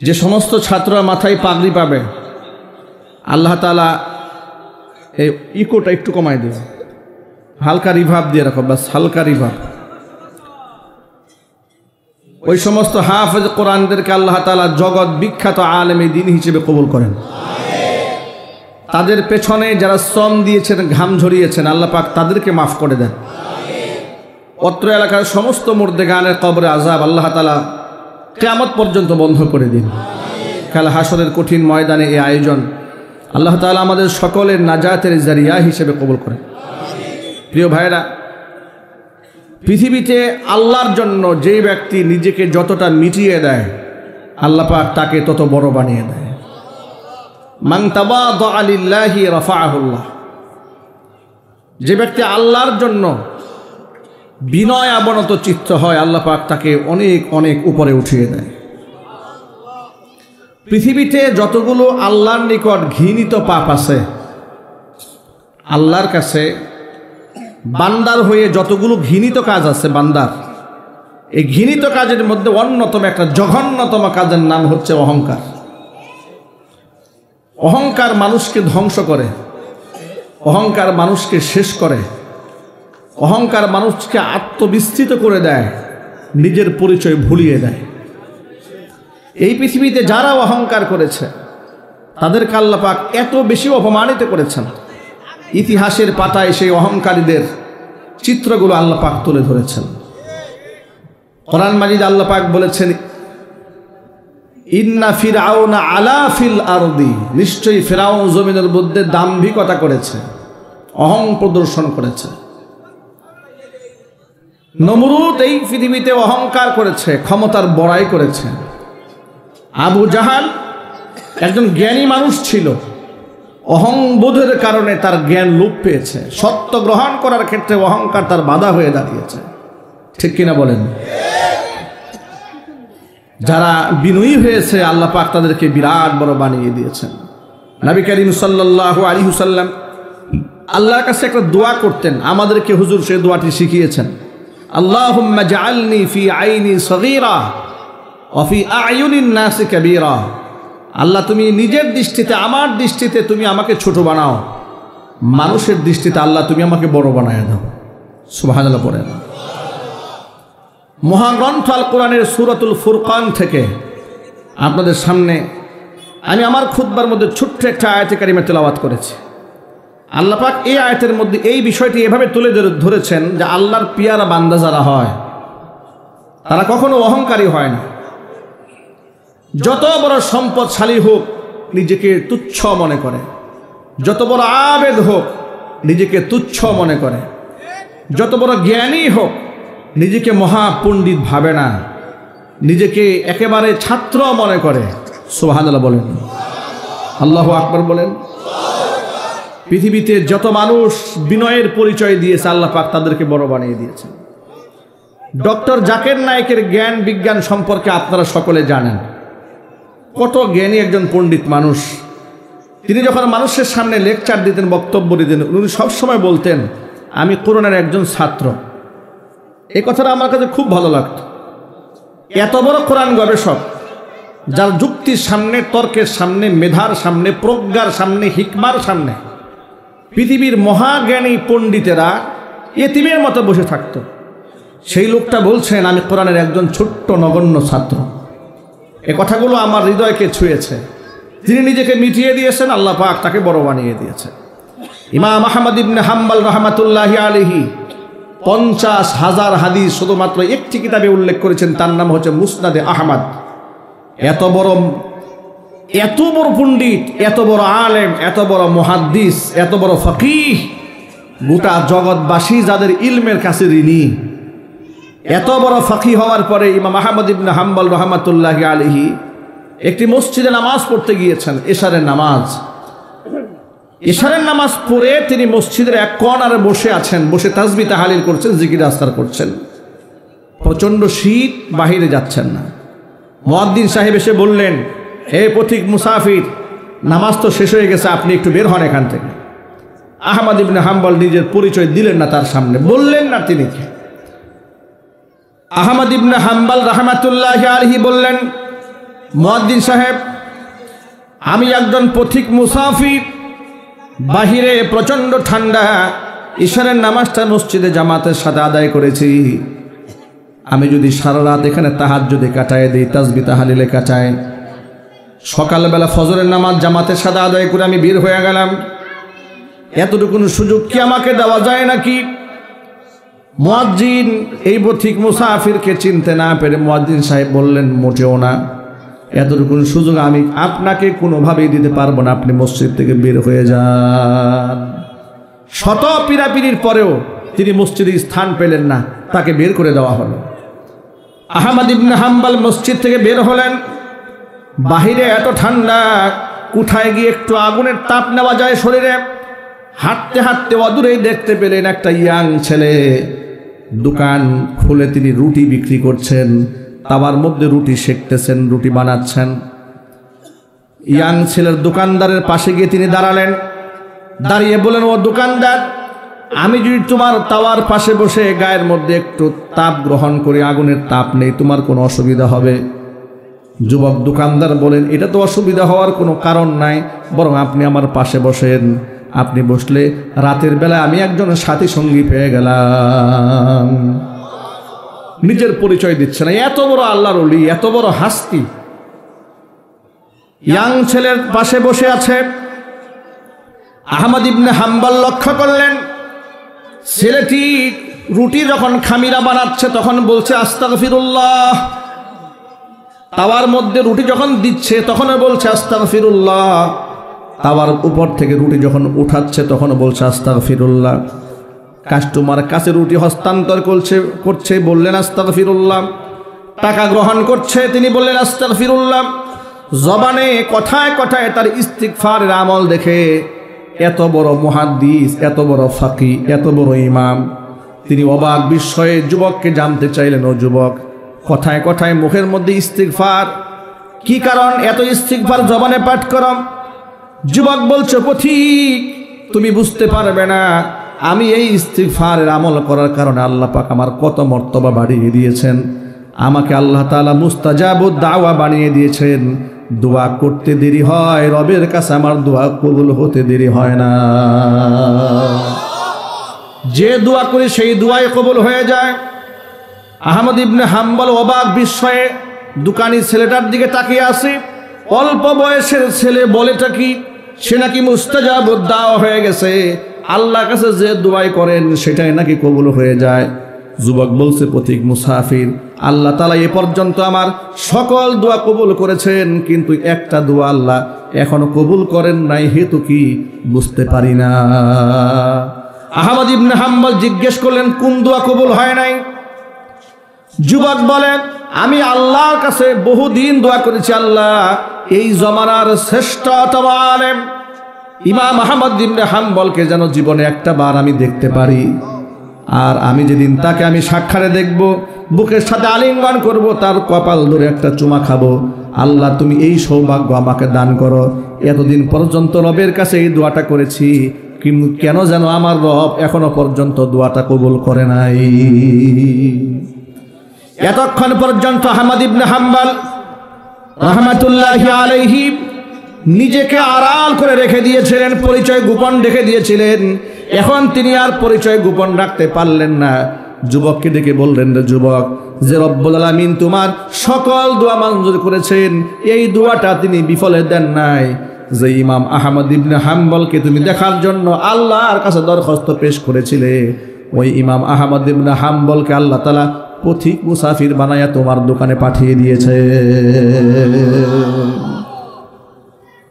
যে সমস্ত ছাত্ররা মাথায় পাগড়ি পাবে, আল্লাহ তাআলা এই ইকোটা একটু কমায় দিবে, হালকা রিভাব দিয়ে রাখো, বাস হালকা রিভাব। ওই সমস্ত হাফেজ কোরআনদেরকে আল্লাহ তাআলা জগৎ বিখ্যাত আলেমে দ্বীন হিসেবে কবুল করেন। তাদের পেছনে যারা শ্রম দিয়েছেন, ঘাম ঝরিয়েছেন, আল্লাহ পাক তাদেরকে মাফ করে দেন। অত্র এলাকার সমস্ত মুর্দেগানের কবরে আযাব আল্লাহ তাআলা কিয়ামত পর্যন্ত বন্ধ করে দিন। কাল হাসরের কঠিন ময়দানে এই আয়োজন আল্লাহ তাআলা আমাদের সকলের নাজাতের জারিয়া হিসেবে কবুল করেন। প্রিয় ভাইরা, পৃথিবীতে আল্লাহর জন্য যেই ব্যক্তি নিজেকে যতটা মিটিয়ে দেয়, আল্লাহ পাক তাকে তত বড় বানিয়ে দেয়। মান তাওয়াদা লিল্লাহি রাফাআহুল্লাহ। যে ব্যক্তি আল্লাহর জন্য বিনয় অবনত চিত্ত হয়, আল্লাহ পাক তাকে অনেক অনেক উপরে উঠিয়ে দেয়। পৃথিবীতে যতগুলো আল্লাহর নিকট ঘৃণিত পাপ আছে, আল্লাহর কাছে বান্দার হয়ে যতগুলো ঘৃণিত কাজ আছে বান্দার, এই ঘৃণিত কাজের মধ্যে অন্যতম একটা জঘন্যতম কাজের নাম হচ্ছে অহংকার। অহংকার মানুষকে ধ্বংস করে, অহংকার মানুষকে শেষ করে, অহংকার মানুষকে আত্মবিস্তৃত করে দেয়, নিজের পরিচয় ভুলিয়ে দেয়। এই পৃথিবীতে যারা অহংকার করেছে তাদেরকে আল্লাহ পাক এত বেশি অপমানিত করেছেন, ইতিহাসের পাতায় সেই অহংকারীদের চিত্রগুলো আল্লাহ পাক তুলে ধরেছেন। কোরআন মাজিদ আল্লাহ পাক বলেছেন, ইন্না ফিরআউনা আলা ফিল আরদি, নিশ্চয়ই ফিরআউন জমিনের মধ্যে দাম্ভিকতা করেছে, অহং প্রদর্শন করেছে। নমরুদ এই পৃথিবীতে অহংকার করেছে, ক্ষমতার বড়াই করেছে। আবু জাহাল একজন জ্ঞানী মানুষ ছিল, অহংবোধের কারণে তার জ্ঞান লোপ পেয়েছে, সত্য গ্রহণ করার ক্ষেত্রে অহংকার তার বাধা হয়ে দাঁড়িয়েছে। ঠিক কিনা বলেন? যারা বিনয়ী হয়েছে আল্লাহ পাক তাদেরকে বিরাট বড় বানিয়ে দিয়েছেন। নবী করিম সাল্লাল্লাহু আলাইহি ওয়াসাল্লাম আল্লাহর কাছে একটা দোয়া করতেন, আমাদেরকে হুজুর সেই দোয়াটি শিখিয়েছেন। আল্লাহুম্মা জাআলনি ফি আইনি সগীরা ওয়া ফি আ'য়ুনিন নাসি কাবীরা। আল্লাহ তুমি নিজের দৃষ্টিতে, আমার দৃষ্টিতে তুমি আমাকে ছোট বানাও, মানুষের দৃষ্টিতে আল্লাহ তুমি আমাকে বড় বানায় দাও। সুবহানাল্লাহ পড়েন। মহাগ্রন্থ আল কোরআনের সূরাতুল ফুরকান থেকে আপনাদের সামনে আমি আমার খুতবার মধ্যে ছোট্ট একটা আয়াতে কারিমা তেলাওয়াত করেছি। আল্লাহ পাক এই আয়াতের মধ্যে এই বিষয়টি এভাবে তুলে ধরেছেন যে আল্লাহর পিয়ারা বান্দা যারা হয় তারা কখনো অহংকারী হয় না। যত বড় সম্পদশালী হোক নিজেকে তুচ্ছ মনে করে, যত বড় আবেদ হোক নিজেকে তুচ্ছ মনে করে, যত বড় জ্ঞানী হোক নিজেকে মহাপণ্ডিত ভাবে না, নিজেকে একেবারে ছাত্র মনে করে। সুবহানাল্লাহ বলেন, আল্লাহু আকবার বলেন। পৃথিবীতে যত মানুষ বিনয়ের পরিচয় দিয়েছে আল্লাহ পাক তাদেরকে বড় বানিয়ে দিয়েছেন। ডক্টর জাকির নায়েকের জ্ঞান বিজ্ঞান সম্পর্কে আপনারা সকলে জানেন, কত জ্ঞানী একজন পণ্ডিত মানুষ। তিনি যখন মানুষের সামনে লেকচার দিতেন, বক্তব্য দিতেন, উনি সবসময় বলতেন আমি কোরআনের একজন ছাত্র। এই কথাটা আমার কাছে খুব ভালো লাগতো। এত বড় কোরআন গবেষক, যার যুক্তির সামনে, তর্কের সামনে, মেধার সামনে, প্রজ্ঞার সামনে, হিকমার সামনে পৃথিবীর মহাজ্ঞানী পণ্ডিতেরা এতিমের মতো বসে থাকতো, সেই লোকটা বলছেন আমি কোরআনের একজন ছোট্ট নগণ্য ছাত্র। এ কথাগুলো আমার হৃদয়কে ছুঁয়েছে। যিনি নিজেকে মিটিয়ে দিয়েছেন আল্লাহ পাক তাকে বড় বানিয়ে দিয়েছে। ইমাম আহমদ ইবনে হাম্বল রাহমাতুল্লাহি আলাইহি 50,000 হাদিস শুধুমাত্র একটি কিতাবে উল্লেখ করেছেন, তার নাম হচ্ছে মুসনাদে আহমদ। এত বড় পণ্ডিত, এত বড় আলেম, এত বড় মুহাদ্দিস, এত বড় ফকিহ, গোটা জগৎবাসী যাদের ইলমের কাছে ঋণী, এত বড় ফকিহ হওয়ার পরে ইমাম আহমদ ইবনে হাম্বল রাহমাতুল্লাহি আলাইহি একটি মসজিদে নামাজ পড়তে গিয়েছেন, এশারের নামাজ। এশারের নামাজ পড়ে তিনি মসজিদের এক কর্নারে বসে আছেন, বসে তাসবিহ তাহলিল করছেন, জিকির আজকার করছেন। প্রচণ্ড শীত, বাহিরে যাচ্ছেন না। মুয়াজ্জিন সাহেব এসে বললেন, হে পথিক মুসাফির, নামাজ তো শেষ হয়ে গেছে, আপনি একটু বের হন এখান থেকে। আহমদ ইবনে হাম্বল নিজের পরিচয় দিলেন না, তার সামনে বললেন না তিনি কে। আহমদ ইবনে হাম্বল রাহমাতুল্লাহি আলাইহি বললেন, মুয়াজ্জিন সাহেব, আমি একজন পথিক মুসাফির, বাহিরে প্রচণ্ড ঠান্ডা, ইশারের নামাজটা মসজিদে জামাতের সাথে আদায় করেছি। আমি যদি সারা রাত এখানে তাহাজ্জুদে কাটায় দিই, তাসবিহ তাহলিলে কাটায়, সকালবেলা ফজরের নামাজ জামাতের সাথে আদায় করে আমি বের হয়ে গেলাম, এতটুকু সুযোগ কি আমাকে দেওয়া যায় নাকি? মুয়াজ্জিন এই পথিক মুসাফিরকে চিনতে না পেরে মুয়াজ্জিন সাহেব বললেন, মোটেও না, এতটুকু সুযোগ আমি আপনাকে কোনোভাবেই দিতে পারবো না, আপনি মসজিদ থেকে বের হয়ে যান। শত পীড়াপিড়ির পরেও তিনি মসজিদে স্থান পেলেন না, তাকে বের করে দেওয়া হলো। আহমদ ইবনে হাম্বল মসজিদ থেকে বের হলেন, বাহিরে এত ঠান্ডা, কোথায় গিয়ে একটু আগুনের তাপ নেওয়া যায় শরীরে। হাঁটতে হাঁটতে অদূরেই দেখতে পেলেন একটা ইয়াং ছেলে দোকান খুলে তিনি রুটি বিক্রি করছেন, তাওয়ার মধ্যে রুটি সেকতেছেন, রুটি বানাচ্ছেন। ইয়াং ছেলের দোকানদারের পাশে গিয়ে তিনি দাঁড়ালেন, দাঁড়িয়ে বলেন, ও দোকানদার, আমি যদি তোমার তাওয়ার পাশে বসে গায়ের মধ্যে একটু তাপ গ্রহণ করি, আগুনের তাপ নেই, তোমার কোনো অসুবিধা হবে? যুবক দোকানদার বলেন, এটা তো অসুবিধা হওয়ার কোনো কারণ নাই, বরং আপনি আমার পাশে বসেন। আপনি বসলে রাতের বেলা আমি একজন সাথী সঙ্গী পেয়ে গেলাম। নিজের পরিচয় দিচ্ছে না, এত বড় আল্লাহর ওলি, এত বড় হাস্তি। ইয়াং ছেলের পাশে বসে আছে। আহমদ ইবনে হাম্বল লক্ষ্য করলেন, ছেলেটি রুটি যখন খামিরা বানাচ্ছে তখন বলছে আস্তাগফিরুল্লাহ, তাওয়ার মধ্যে রুটি যখন দিচ্ছে তখন বলছে আস্তাগফিরুল্লাহ, তাওয়ার উপর থেকে রুটি যখন উঠাচ্ছে তখন বলছে আস্তাগফিরুল্লাহ। কাস্টমার কাছে রুটি হস্তান্তর করছে বললেন আস্তাগফিরুল্লাহ। টাকা গ্রহণ করছে তিনি বললেন আস্তাগফিরুল্লাহ। জবানে কথায় কথায় তার ইস্তিগফারের আমল দেখে এত বড় মুহাদ্দিস, এত বড় ফাকি, এত বড় ইমাম, তিনি অবাক বিস্ময়ে যুবককে জানতে চাইলেন, ও যুবক, কথায় কথায় মুখের মধ্যে ইস্তিগফার, কি কারণ এত ইস্তিগফার জবানে পাঠ করম? যুবক বলছে, পথিক তুমি বুঝতে পারবে না, আমি এই ইস্তিগফারের আমল করার কারণে আল্লাহ পাক আমার কত মর্তবা বাড়িয়ে দিয়েছেন। আমাকে আল্লাহ তাআলা মুস্তাজাবুদ দাওয়া বানিয়ে দিয়েছেন। দোয়া করতে দেরি হয়, রবের কাছে আমার দোয়া কবুল হতে দেরি হয় না। যে দোয়া করে সেই দোয়াই কবুল হয়ে যায়। আহমদ ইবনে হাম্বল অবাক বিস্ময়ে দোকানি ছেলেটার দিকে তাকিয়ে আসে। অল্প বয়সের ছেলে, বলেটা কি সে নাকি মুস্তাজাবুদ দাওয়া হয়ে গেছে, আল্লাহর কাছে যে দোয়াই করেন সেটাই নাকি কবুল হয়ে যায়। যুবক বলছে, পথিক মুসাফির, আল্লাহ তাআলা এ পর্যন্ত আমার সকল দোয়া কবুল করেছেন, কিন্তু একটা দোয়া আল্লাহ এখনো কবুল করেন নাই, হেতু কি বুঝতে পারি না। আহমদ ইবনে হাম্বল জিজ্ঞেস করলেন, কোন দোয়া কবুল হয় নাই? যুবক বলেন, আমি আল্লাহর কাছে বহুদিন দোয়া করেছি, আল্লাহ এই জমানার শ্রেষ্ঠতম আলেম ইমাম আহমদ ইবনে হাম্বলকে যেন জীবনে একটা বার আমি দেখতে পারি। আর আমি যেদিন তাকে আমি সাক্ষাৎে দেখব, বুকের সাথে আলিঙ্গন করব, তার কপাল ধরে একটা চুমা খাবো। আল্লাহ তুমি এই সৌভাগ্য আমাকে দান করো। এতদিন পর্যন্ত রবের কাছে এই দোয়াটা করেছি, কিন্তু কেন যেন আমার রব এখনো পর্যন্ত দোয়াটা কবুল করে নাই। এতক্ষণ পর্যন্ত আহমদ ইবনে হাম্বল রাহমাতুল্লাহি আলাইহি নিজেকে আড়াল করে রেখে দিয়েছিলেন, পরিচয় গোপন রেখে দিয়েছিলেন। এখন তিনি আর পরিচয় গোপন রাখতে পারলেন না। যুবককে ডেকে বললেন, রে যুবক, যে রব্বুল আলামিন তোমার সকল দোয়া মঞ্জুর করেছেন, এই দোয়াটা তিনি বিফলে দেন নাই। যে ইমাম আহমদ ইবনে হাম্বলকে তুমি দেখার জন্য আল্লাহর কাছে দরখাস্ত পেশ করেছিলে, ওই ইমাম আহমদ ইবনে হাম্বলকে আল্লাহ তাআলা পথিক মুসাফির বানায়া তোমার দোকানে পাঠিয়ে দিয়েছে।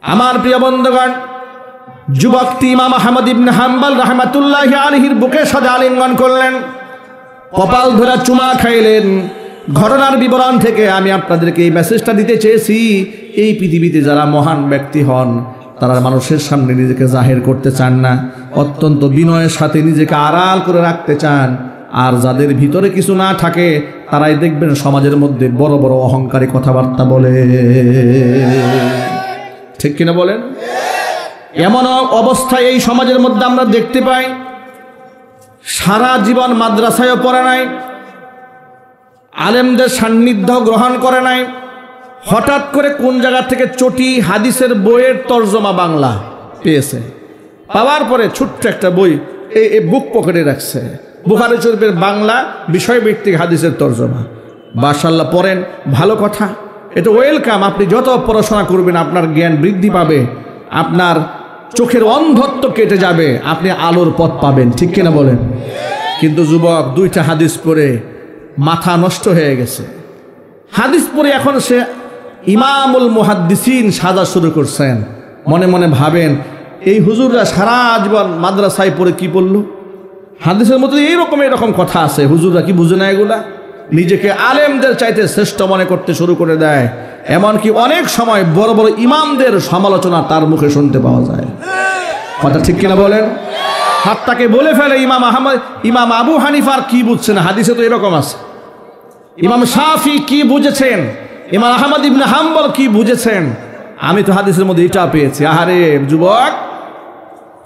আমার প্রিয় বন্ধুগণ, যুবকটি ইমাম আহমদ ইবনে হাম্বল রাহমাতুল্লাহি আলাইহির বুকের সাথে আলিঙ্গন করলেন, কপাল ধরে চুমা খাইলেন। ঘটনার বিবরণ থেকে আমি আপনাদেরকে এই মেসেজটা দিতে চেয়েছি, এই পৃথিবীতে যারা মহান ব্যক্তি হন তারা মানুষের সামনে নিজেকে জাহির করতে চান না, অত্যন্ত বিনয়ের সাথে নিজেকে আড়াল করে রাখতে চান। আর যাদের ভিতরে কিছু না থাকে তারাই দেখবেন সমাজের মধ্যে বড় বড় অহংকারী কথাবার্তা বলে। ঠিক কিনা বলেন? এমন অবস্থায় এই সমাজের মধ্যে আমরা দেখতে পাই, সারা জীবন মাদ্রাসায়ও পড়ে নাই, আলেমদের সান্নিধ্য গ্রহণ করে নাই, হঠাৎ করে কোন জায়গা থেকে চটি হাদিসের বইয়ের তর্জমা বাংলা পেয়েছে। পাওয়ার পরে ছোট্ট একটা বই এই বুক পকেটে রাখছে, বুখারী শরীফের বাংলা বিষয়ভিত্তিক হাদিসের তর্জমা। মাশাআল্লাহ, পড়েন, ভালো কথা, এটা ওয়েলকাম। আপনি যত পড়াশোনা করবেন আপনার জ্ঞান বৃদ্ধি পাবে, আপনার চোখের অন্ধত্ব কেটে যাবে, আপনি আলোর পথ পাবেন। ঠিক কিনা বলেন? কিন্তু যুবক দুইটা হাদিস পড়ে মাথা নষ্ট হয়ে গেছে। হাদিস পড়ে এখন সে ইমামুল মুহাদ্দিসিন সাজা শুরু করছেন। মনে মনে ভাবেন, এই হুজুররা সারা জীবন মাদ্রাসায় পড়ে কি পড়লো? হাদিসের মধ্যে এরকম কথা আছে, হুজুররা কি বুঝে না এগুলা? নিজেকে আলেমদের চাইতে শ্রেষ্ঠ মনে করতে শুরু করে দেয়। এমনকি অনেক সময় বড় বড় ইমামদের সমালোচনা তার মুখে শুনতে পাওয়া যায়। কথা ঠিক কিনা বলেন? হাতটাকে বলে ফেলে, ইমাম আবু হানিফার কি বুঝছেন, হাদিসে তো এরকম আছে। ইমাম শাফি কি বুঝেছেন, ইমাম আহমদ ইবনে হাম্বল কি বুঝেছেন, আমি তো হাদিসের মধ্যে এটা পেয়েছি। আহারে যুবক,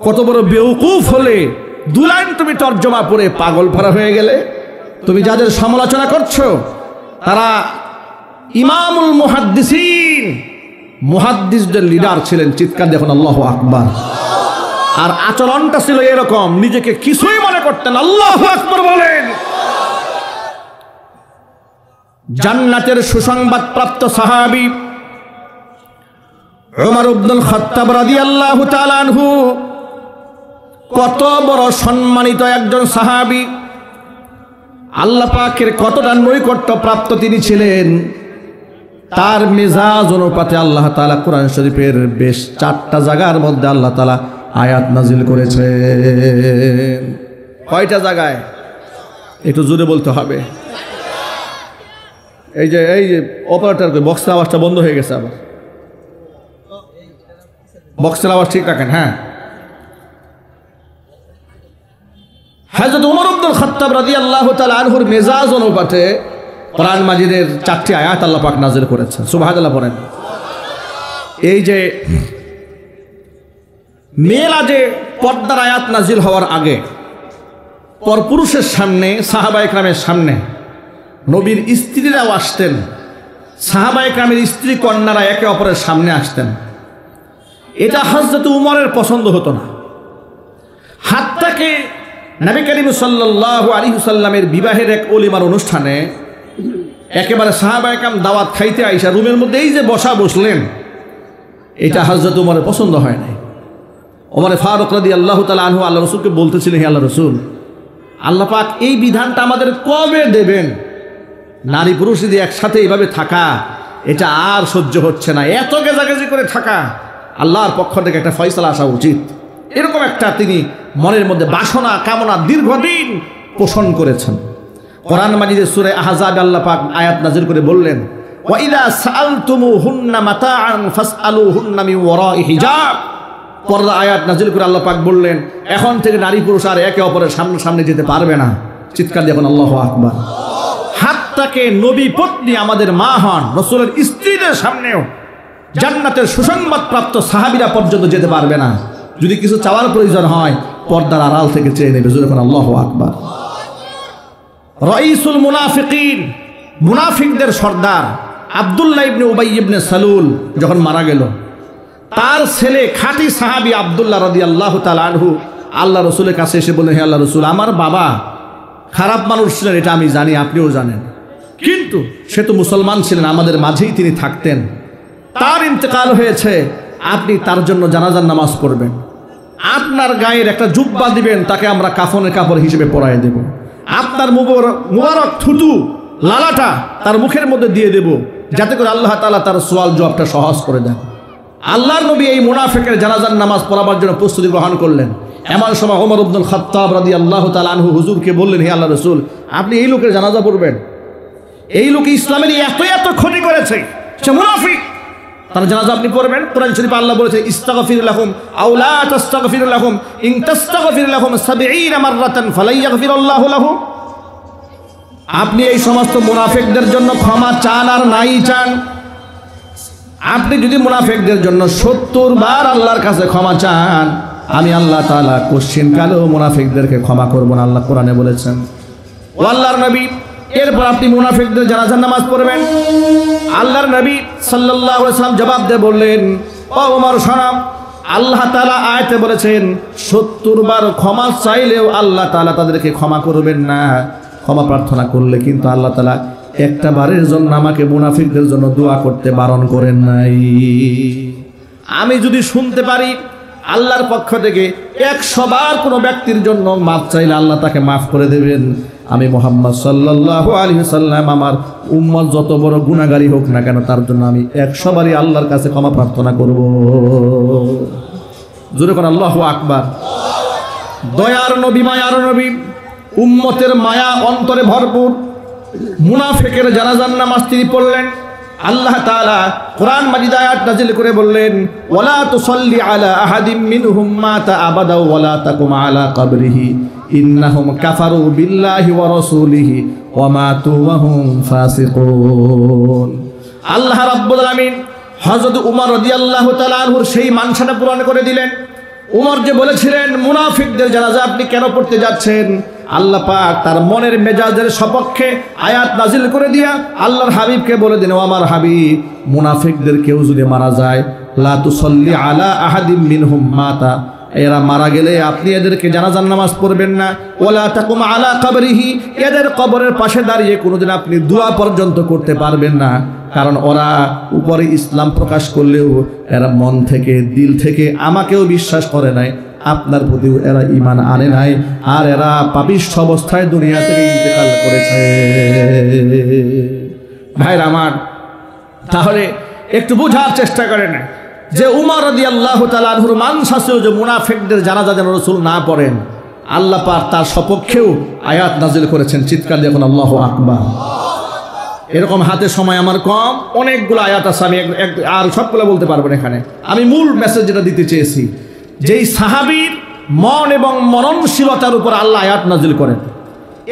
কত বড় বেউকুফ হলে 2 লাইন তুমি তর্জমা পড়ে পাগল ভরা হয়ে গেলে। তুমি যাদের সমালোচনা করছো তারা ইমামুল মুহাদ্দিসিন, মুহাদ্দিসদের লিডার ছিলেন। চিৎকার দেখুন আল্লাহু আকবার। আর আচরণটা ছিল এরকম, নিজেকে কিছুই মনে করতেন। আল্লাহু আকবার বলেন। জান্নাতের সুসংবাদ প্রাপ্ত সাহাবী উমর ইবনুল খাত্তাব রাদিয়াল্লাহু তাআলা আনহু কত বড় সম্মানিত একজন সাহাবী, আল্লাহ পাকের কতটা নৈকট্য প্রাপ্ত তিনি ছিলেন। তার মেজাজ অনুপাতে আল্লাহ তাআলা কোরআন শরীফের বেশ 4টা জায়গার মধ্যে আল্লাহ তাআলা আয়াত নাজিল করেছেন। কয়টা জায়গায়? একটু জোরে বলতে হবে। এই যে অপারেটর বক্সের আওয়াজটা বন্ধ হয়ে গেছে, আবার বক্সের আওয়াজ ঠিক রাখেন। হ্যাঁ, হযরত ওমর ইবনুল খাত্তাব রাদিয়াল্লাহু তাআলা আনহুর মেজাজ অনুপাতে কোরআন মাজিদের 4টি আয়াত আল্লাহ পাক নাজিল করেছেন। সুবহানাল্লাহ পড়েন। এই যে মেরাজে পর্দার আয়াত নাজিল হওয়ার আগে পরপুরুষের সামনে, সাহাবায়ে কেরামের সামনে নবীর স্ত্রীরাও আসতেন, সাহাবায়ে কেরামের স্ত্রী কন্যারা একে অপরের সামনে আসতেন। এটা হযরত উমরের পছন্দ হতো না। হাত্তাকে নবী করিম সাল্লাল্লাহু আলাইহি ওয়াসাল্লামের বিবাহের এক ওলিমার অনুষ্ঠানে একেবারে সাহাবায়ে কেরাম দাওয়াত খাইতে আইসা রুমের মধ্যে এই যে বসলেন, এটা হযরত উমরের পছন্দ হয় নাই। ওমর ফারুক রাদিয়াল্লাহু তাআলা আনহু আল্লাহ রাসূলকে বলতেছিলেন, হে আল্লাহ রাসূল, আল্লাহ পাক এই বিধানটা আমাদের কবে দেবেন? নারী পুরুষ যদি একসাথে এইভাবে থাকা, এটা আর সহ্য হচ্ছে না। এত গেজাগেজি করে থাকা, আল্লাহর পক্ষ থেকে একটা ফয়সালা আসা উচিত। এরকম একটা তিনি মনের মধ্যে বাসনা কামনা দীর্ঘদিন পোষণ করেছেন। কোরআন মাজিদের সূরা আহজাবে আল্লাহ পাক আয়াত নাজিল করে বললেন, ওয়া ইযা সাআলতুমুহুন্না মাতাআন ফাসআলুহুন্না মিন ওয়ারাই হিজাব। পর্দা আয়াত নাজিল করে আল্লাহ পাক বললেন, এখন থেকে নারী পুরুষ আর একে অপরের সামনে যেতে পারবে না। চিৎকার দেখুন আল্লাহু আকবার। হাত্তাকে নবী পত্নী আমাদের মা হন, রাসূলের স্ত্রীদের সামনেও জান্নাতের সুসংবাদ প্রাপ্ত সাহাবীরা পর্যন্ত যেতে পারবে না। যদি কিছু চাওয়ার প্রয়োজন হয়, পর্দার আড়াল থেকে চেয়ে নেবে। জোরে বলুন আল্লাহু আকবার। রাইসুল মুনাফিকিন, মুনাফিকদের সর্দার আব্দুল্লাহ ইবনে উবাই ইবনে সালুল যখন মারা গেল, তার ছেলে খাঁটি সাহাবী আব্দুল্লাহ রাদিয়াল্লাহু তাআলা আনহু আল্লাহ রাসূলের কাছে এসে বললেন, হে আল্লাহ রাসূল, আমার বাবা খারাপ মানুষ ছিলেন, এটা আমি জানি, আপনিও জানেন, কিন্তু সে তো মুসলমান ছিলেন, আমাদের মাঝেই তিনি থাকতেন। তার ইন্তেকাল হয়েছে, আপনি তার জন্য জানাজার নামাজ পড়বেন, আপনার গায়ের একটা জুব্বা দিবেন, তাকে আমরা কাফনের কাপড় হিসেবে পরায় দেব, আপনার মুবারক থুতু লালাটা তার মুখের মধ্যে দিয়ে দেব, যাতে করে আল্লাহ তাআলা তার সওয়াল জবাবটা সহজ করে দেন। আল্লাহর নবী এই মুনাফিকের জানাজার নামাজ পড়াবার জন্য প্রস্তুতি গ্রহণ করলেন। এমন সময় ওমর ইবনুল খাত্তাব রাদিয়াল্লাহু তাআলা আনহু হুজুরকে বললেন, হে আল্লাহর রাসূল, আপনি এই লোকের জানাজা পড়বেন। এই লোক ইসলামের এত ক্ষতি করেছে, সে মুনাফিক, তার জানাজা আপনি পড়বেন। কোরআন শরীফে আল্লাহ বলেছে, ইস্তাগফির লাহুম আও লা তাস্তাগফির লাহুম ইন তাস্তাগফির লাহুম 70 মাররাতান ফালাই ইয়াগফিরুল্লাহু লাহুম। আপনি এই সমস্ত মুনাফিকদের জন্য ক্ষমা চান আর নাই চান, আপনি যদি মুনাফিকদের জন্য 70 বার আল্লাহর কাছে ক্ষমা চান, আমি আল্লাহ তাআলা কোশ্চিন কালেও মুনাফিকদেরকে ক্ষমা করব না, আল্লাহ কোরআনে বলেছেন। ও আল্লাহর নবী, এরপর আপনি মুনাফিকদের জানাজার নামাজ পড়বেন। আল্লাহর নবী সাল্লাল্লাহু আলাইহি ওয়াসাল্লাম জবাব দিয়ে বললেন, ও ওমর শোনো, আল্লাহ তাআলা আয়াতে বলেছেন 70 বার ক্ষমা চাইলেও আল্লাহ তাআলা তাদেরকে ক্ষমা করবেন না। ক্ষমা প্রার্থনা করলে কিন্তু আল্লাহ তাআলা একটা বারের জন্য আমাকে মুনাফিকদের জন্য দোয়া করতে বারণ করেন নাই। আমি যদি শুনতে পারি আল্লাহর পক্ষ থেকে 100 বার কোনো ব্যক্তির জন্য মাফ চাইলে আল্লাহ তাকে মাফ করে দেবেন, আমি মুহাম্মদ সাল্লাল্লাহু আলাইহি ওয়াসাল্লাম আমার উম্মত যত বড় গুনাহগারী হোক না কেন, তার জন্য আমি 100 বারই আল্লাহর কাছে ক্ষমা প্রার্থনা করব। জোরে করে আল্লাহু আকবার। দয়ার নবী, মায়ার নবী, উম্মতের মায়া অন্তরে ভরপুর, মুনাফিকের জানাজার নামাজ তিনি পড়লেন। আল্লাহ তাআলা কোরআন মাজিদ আয়াত নাযিল করে বললেন, ওয়ালা তুসাল্লি আলা আহাদিম মিনহুম মাতা আবাদা ওয়ালা তাকুম আলা কবরিহি ইন্নাহুম কাফারু বিল্লাহি ওয়া রাসূলিহি ওয়া মাতু ওয়া হুম ফাসিকুন। আল্লাহ রাব্বুল আলামিন হযরত উমর রাদিয়াল্লাহু তাআলা আনহুর সেই মানসাটা পূরণ করে দিলেন। উমর যে বলেছিলেন, মুনাফিকদের জানাজা আপনি কেন পড়তে যাচ্ছেন? আল্লাহ পাক তার মনের মেজাজের সপক্ষে আয়াত নাজিল করে দিয়া আল্লাহর হাবিবকে বলে দিন, ও আমার হাবিব, মুনাফিকদের কেউ যদি মারা যায়, লা তুসাল্লি আলা আহাদিম মিনহুম মাতা, এরা মারা গেলে আপনি এদেরকে জানাজার নামাজ পড়বেন না। ওয়ালা তাকুম আলা কবরিহি, এদের কবরের পাশে দাঁড়িয়ে কোনোদিন আপনি দোয়া পর্যন্ত করতে পারবেন না, কারণ ওরা উপরে ইসলাম প্রকাশ করলেও এরা মন থেকে দিল থেকে আমাকেও বিশ্বাস করে নাই, আপনার প্রতিও এরা ঈমান আনে নাই, আর এরা পাপিষ্ঠ অবস্থায় দুনিয়া থেকে ইন্তেকাল করেছে। ভাইরা আমার, তাহলে একটু বোঝার চেষ্টা করেন যে উমর রাদিয়াল্লাহু তাআলা আনহুর মানসাসেও যে মুনাফিকদের জানাজা যেন রাসূল না পড়েন, আল্লাহ পাক তার সপক্ষেও আয়াত নাজিল করেছেন। চিৎকার দিয়ে এখন আল্লাহু আকবার। এরকম হাতে সময় আমার কম, অনেকগুলো আয়াত আছে, আমি আর সবগুলো বলতে পারবো না এখানে। আমি মূল মেসেজ যেটা দিতে চেয়েছি, যেই সাহাবীর মন এবং মননশীলতার উপর আল্লাহ আয়াত নাজিল করেন,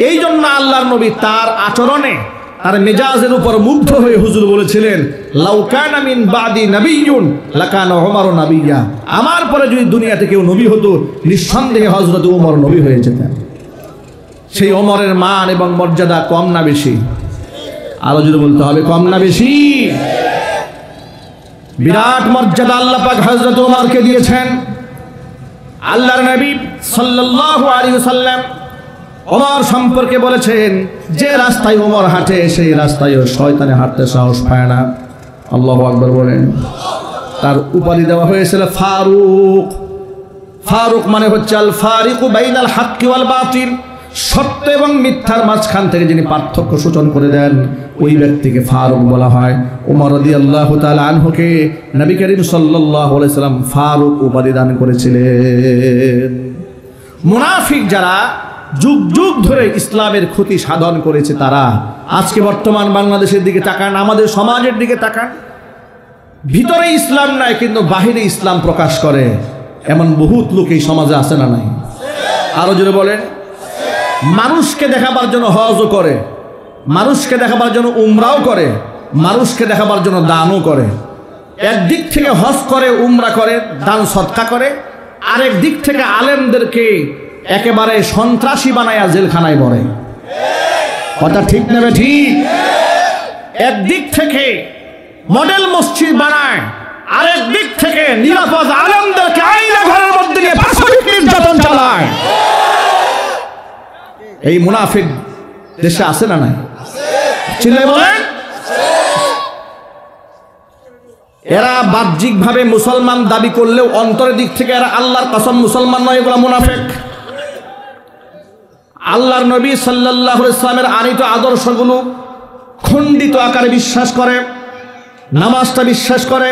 এই জন্য আল্লাহর নবী তার আচরণে, তার মেজাজের উপর মুগ্ধ হয়ে হুজুর বলেছিলেন, লাউ কানা মিন বাদি নাবিয়্যুন লাকানা উমরু নাবিয়্যা, আমার পরে যদি দুনিয়াতে কেউ নবী হতো, নিঃসন্দেহে হযরত ওমর নবী হয়ে যেতেন। সেই ওমরের মান এবং মর্যাদা কম না বেশি? আরো যদি বলতে হবে, কম না বেশি? বিরাট মর্যাদা আল্লাহ পাক হযরত ওমরকে দিয়েছেন। আল্লাহর নবী সাল্লাল্লাহু আলাইহি ওয়াসাল্লাম ওমর সম্পর্কে বলেছেন, যে রাস্তায় ওমর হাঁটে সেই রাস্তায়ও শয়তানে হাঁটতে সাহস পায় না। আল্লাহু আকবার বলেন। তার উপাধি দেওয়া হয়েছিল ফারুক। ফারুক মানে হচ্ছে আল ফারিকু বাইনাল হাক্কি ওয়াল বাতিল, সত্য এবং মিথ্যার মাঝখান থেকে যিনি পার্থক্য সূচন করে দেন, ওই ব্যক্তিকে ফারুক বলা হয়। ওমর রাদিয়াল্লাহু তাআলা আনহুকে নবী করিম সাল্লাল্লাহু আলাইহি সাল্লাম ফারুক উপাধি দান করেছিলেন। মুনাফিক যারা যুগ যুগ ধরে ইসলামের ক্ষতি সাধন করেছে, তারা আজকে বর্তমান বাংলাদেশের দিকে তাকান, আমাদের সমাজের দিকে তাকান, ভিতরে ইসলাম নাই কিন্তু বাহিরে ইসলাম প্রকাশ করে, এমন বহুত লোক এই সমাজে আছে না নাই? আরো জোরে বলেন। মানুষকে দেখাবার জন্য হজও করে, মানুষকে দেখাবার জন্য উমরাও করে, মানুষকে দেখাবার জন্য দানও করে। একদিক থেকে হজ করে, উমরা করে, দান সদকা করে, আরেক দিক থেকে আলেমদেরকে একেবারে সন্ত্রাসী বানায়া জেলখানায় ভরে। কথা ঠিক নেবে? ঠিক। একদিক থেকে মডেল মসজিদ বানায়, আরেক দিক থেকে নিরাপদ আলেমদেরকে আইনা ঘরের মধ্যে নিয়ে পাশবিক নির্যাতন চালায়। এই মুনাফিক দেশে আছে না নাই? চিল্লায় বলেন। এরা বাহ্যিকভাবে মুসলমান দাবি করলেও অন্তরের দিক থেকে এরা আল্লাহর কসম মুসলমান নয়, এগুলো মুনাফিক। আল্লাহর নবী সাল্লাল্লাহু আলাইহি ওয়াসাল্লামের আনিত আদর্শগুলো খণ্ডিত আকারে বিশ্বাস করে, নামাজটা বিশ্বাস করে,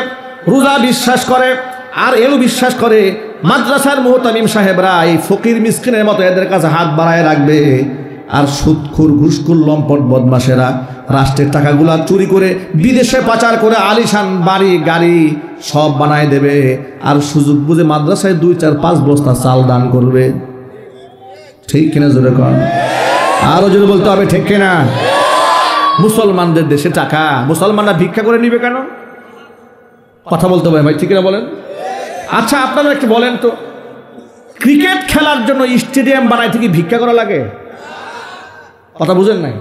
রোজা বিশ্বাস করে, আর এও বিশ্বাস করে মাদ্রাসার মুহতামিম সাহেবরা এই ফকির মিসকিনের মতো এদের কাছে হাত বাড়ায় রাখবে, আর সুদখোর ঘুষখোর লম্পট বদমাশেরা রাষ্ট্রের টাকাগুলা চুরি করে বিদেশে পাচার করে আলিশান বাড়ি গাড়ি সব বানায় দেবে, আর সুযোগ বুঝে মাদ্রাসায় 2-4-5 বস্তা চাল দান করবে। ঠিক কিনা জোরে কর? আরো জোরে বলতে হবে, ঠিক কিনা? মুসলমানদের দেশে টাকা মুসলমানরা ভিক্ষা করে নিবে কেন? কথা বলতে হবে ভাই, ঠিক কিনা বলেন? আচ্ছা আপনারা একটু বলেন তো, ক্রিকেট খেলার জন্য স্টেডিয়াম বানাইতে কি ভিক্ষা করা লাগে? কথা বুঝেন নাই?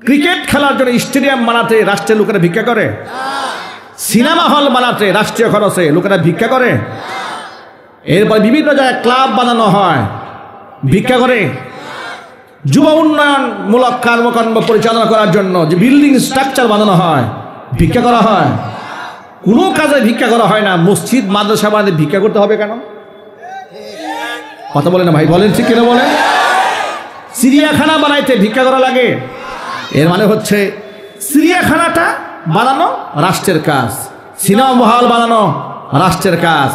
ক্রিকেট খেলার জন্য স্টেডিয়াম বানাতে রাষ্ট্রের লোকেরা ভিক্ষা করে? সিনেমা হল বানাতে রাষ্ট্রীয় খরচে লোকেরা ভিক্ষা করে? এরপর বিভিন্ন জায়গায় ক্লাব বানানো হয়, ভিক্ষা করে। যুব উন্নয়নমূলক কর্মকাণ্ড পরিচালনা করার জন্য যে বিল্ডিং স্ট্রাকচার বানানো হয়, ভিক্ষা করা হয়? কোনো কাজে ভিক্ষা করা হয় না। মসজিদ মাদ্রাসা বানাতে ভিক্ষা করতে হবে কেন? কথা বলে না ভাই, বলেন ঠিক কিনা বলেন? চিড়িয়াখানা বানাইতে ভিক্ষা করা লাগে? এর মানে হচ্ছে চিড়িয়াখানাটা বানানো রাষ্ট্রের কাজ, সিনেমা হল বানানো রাষ্ট্রের কাজ,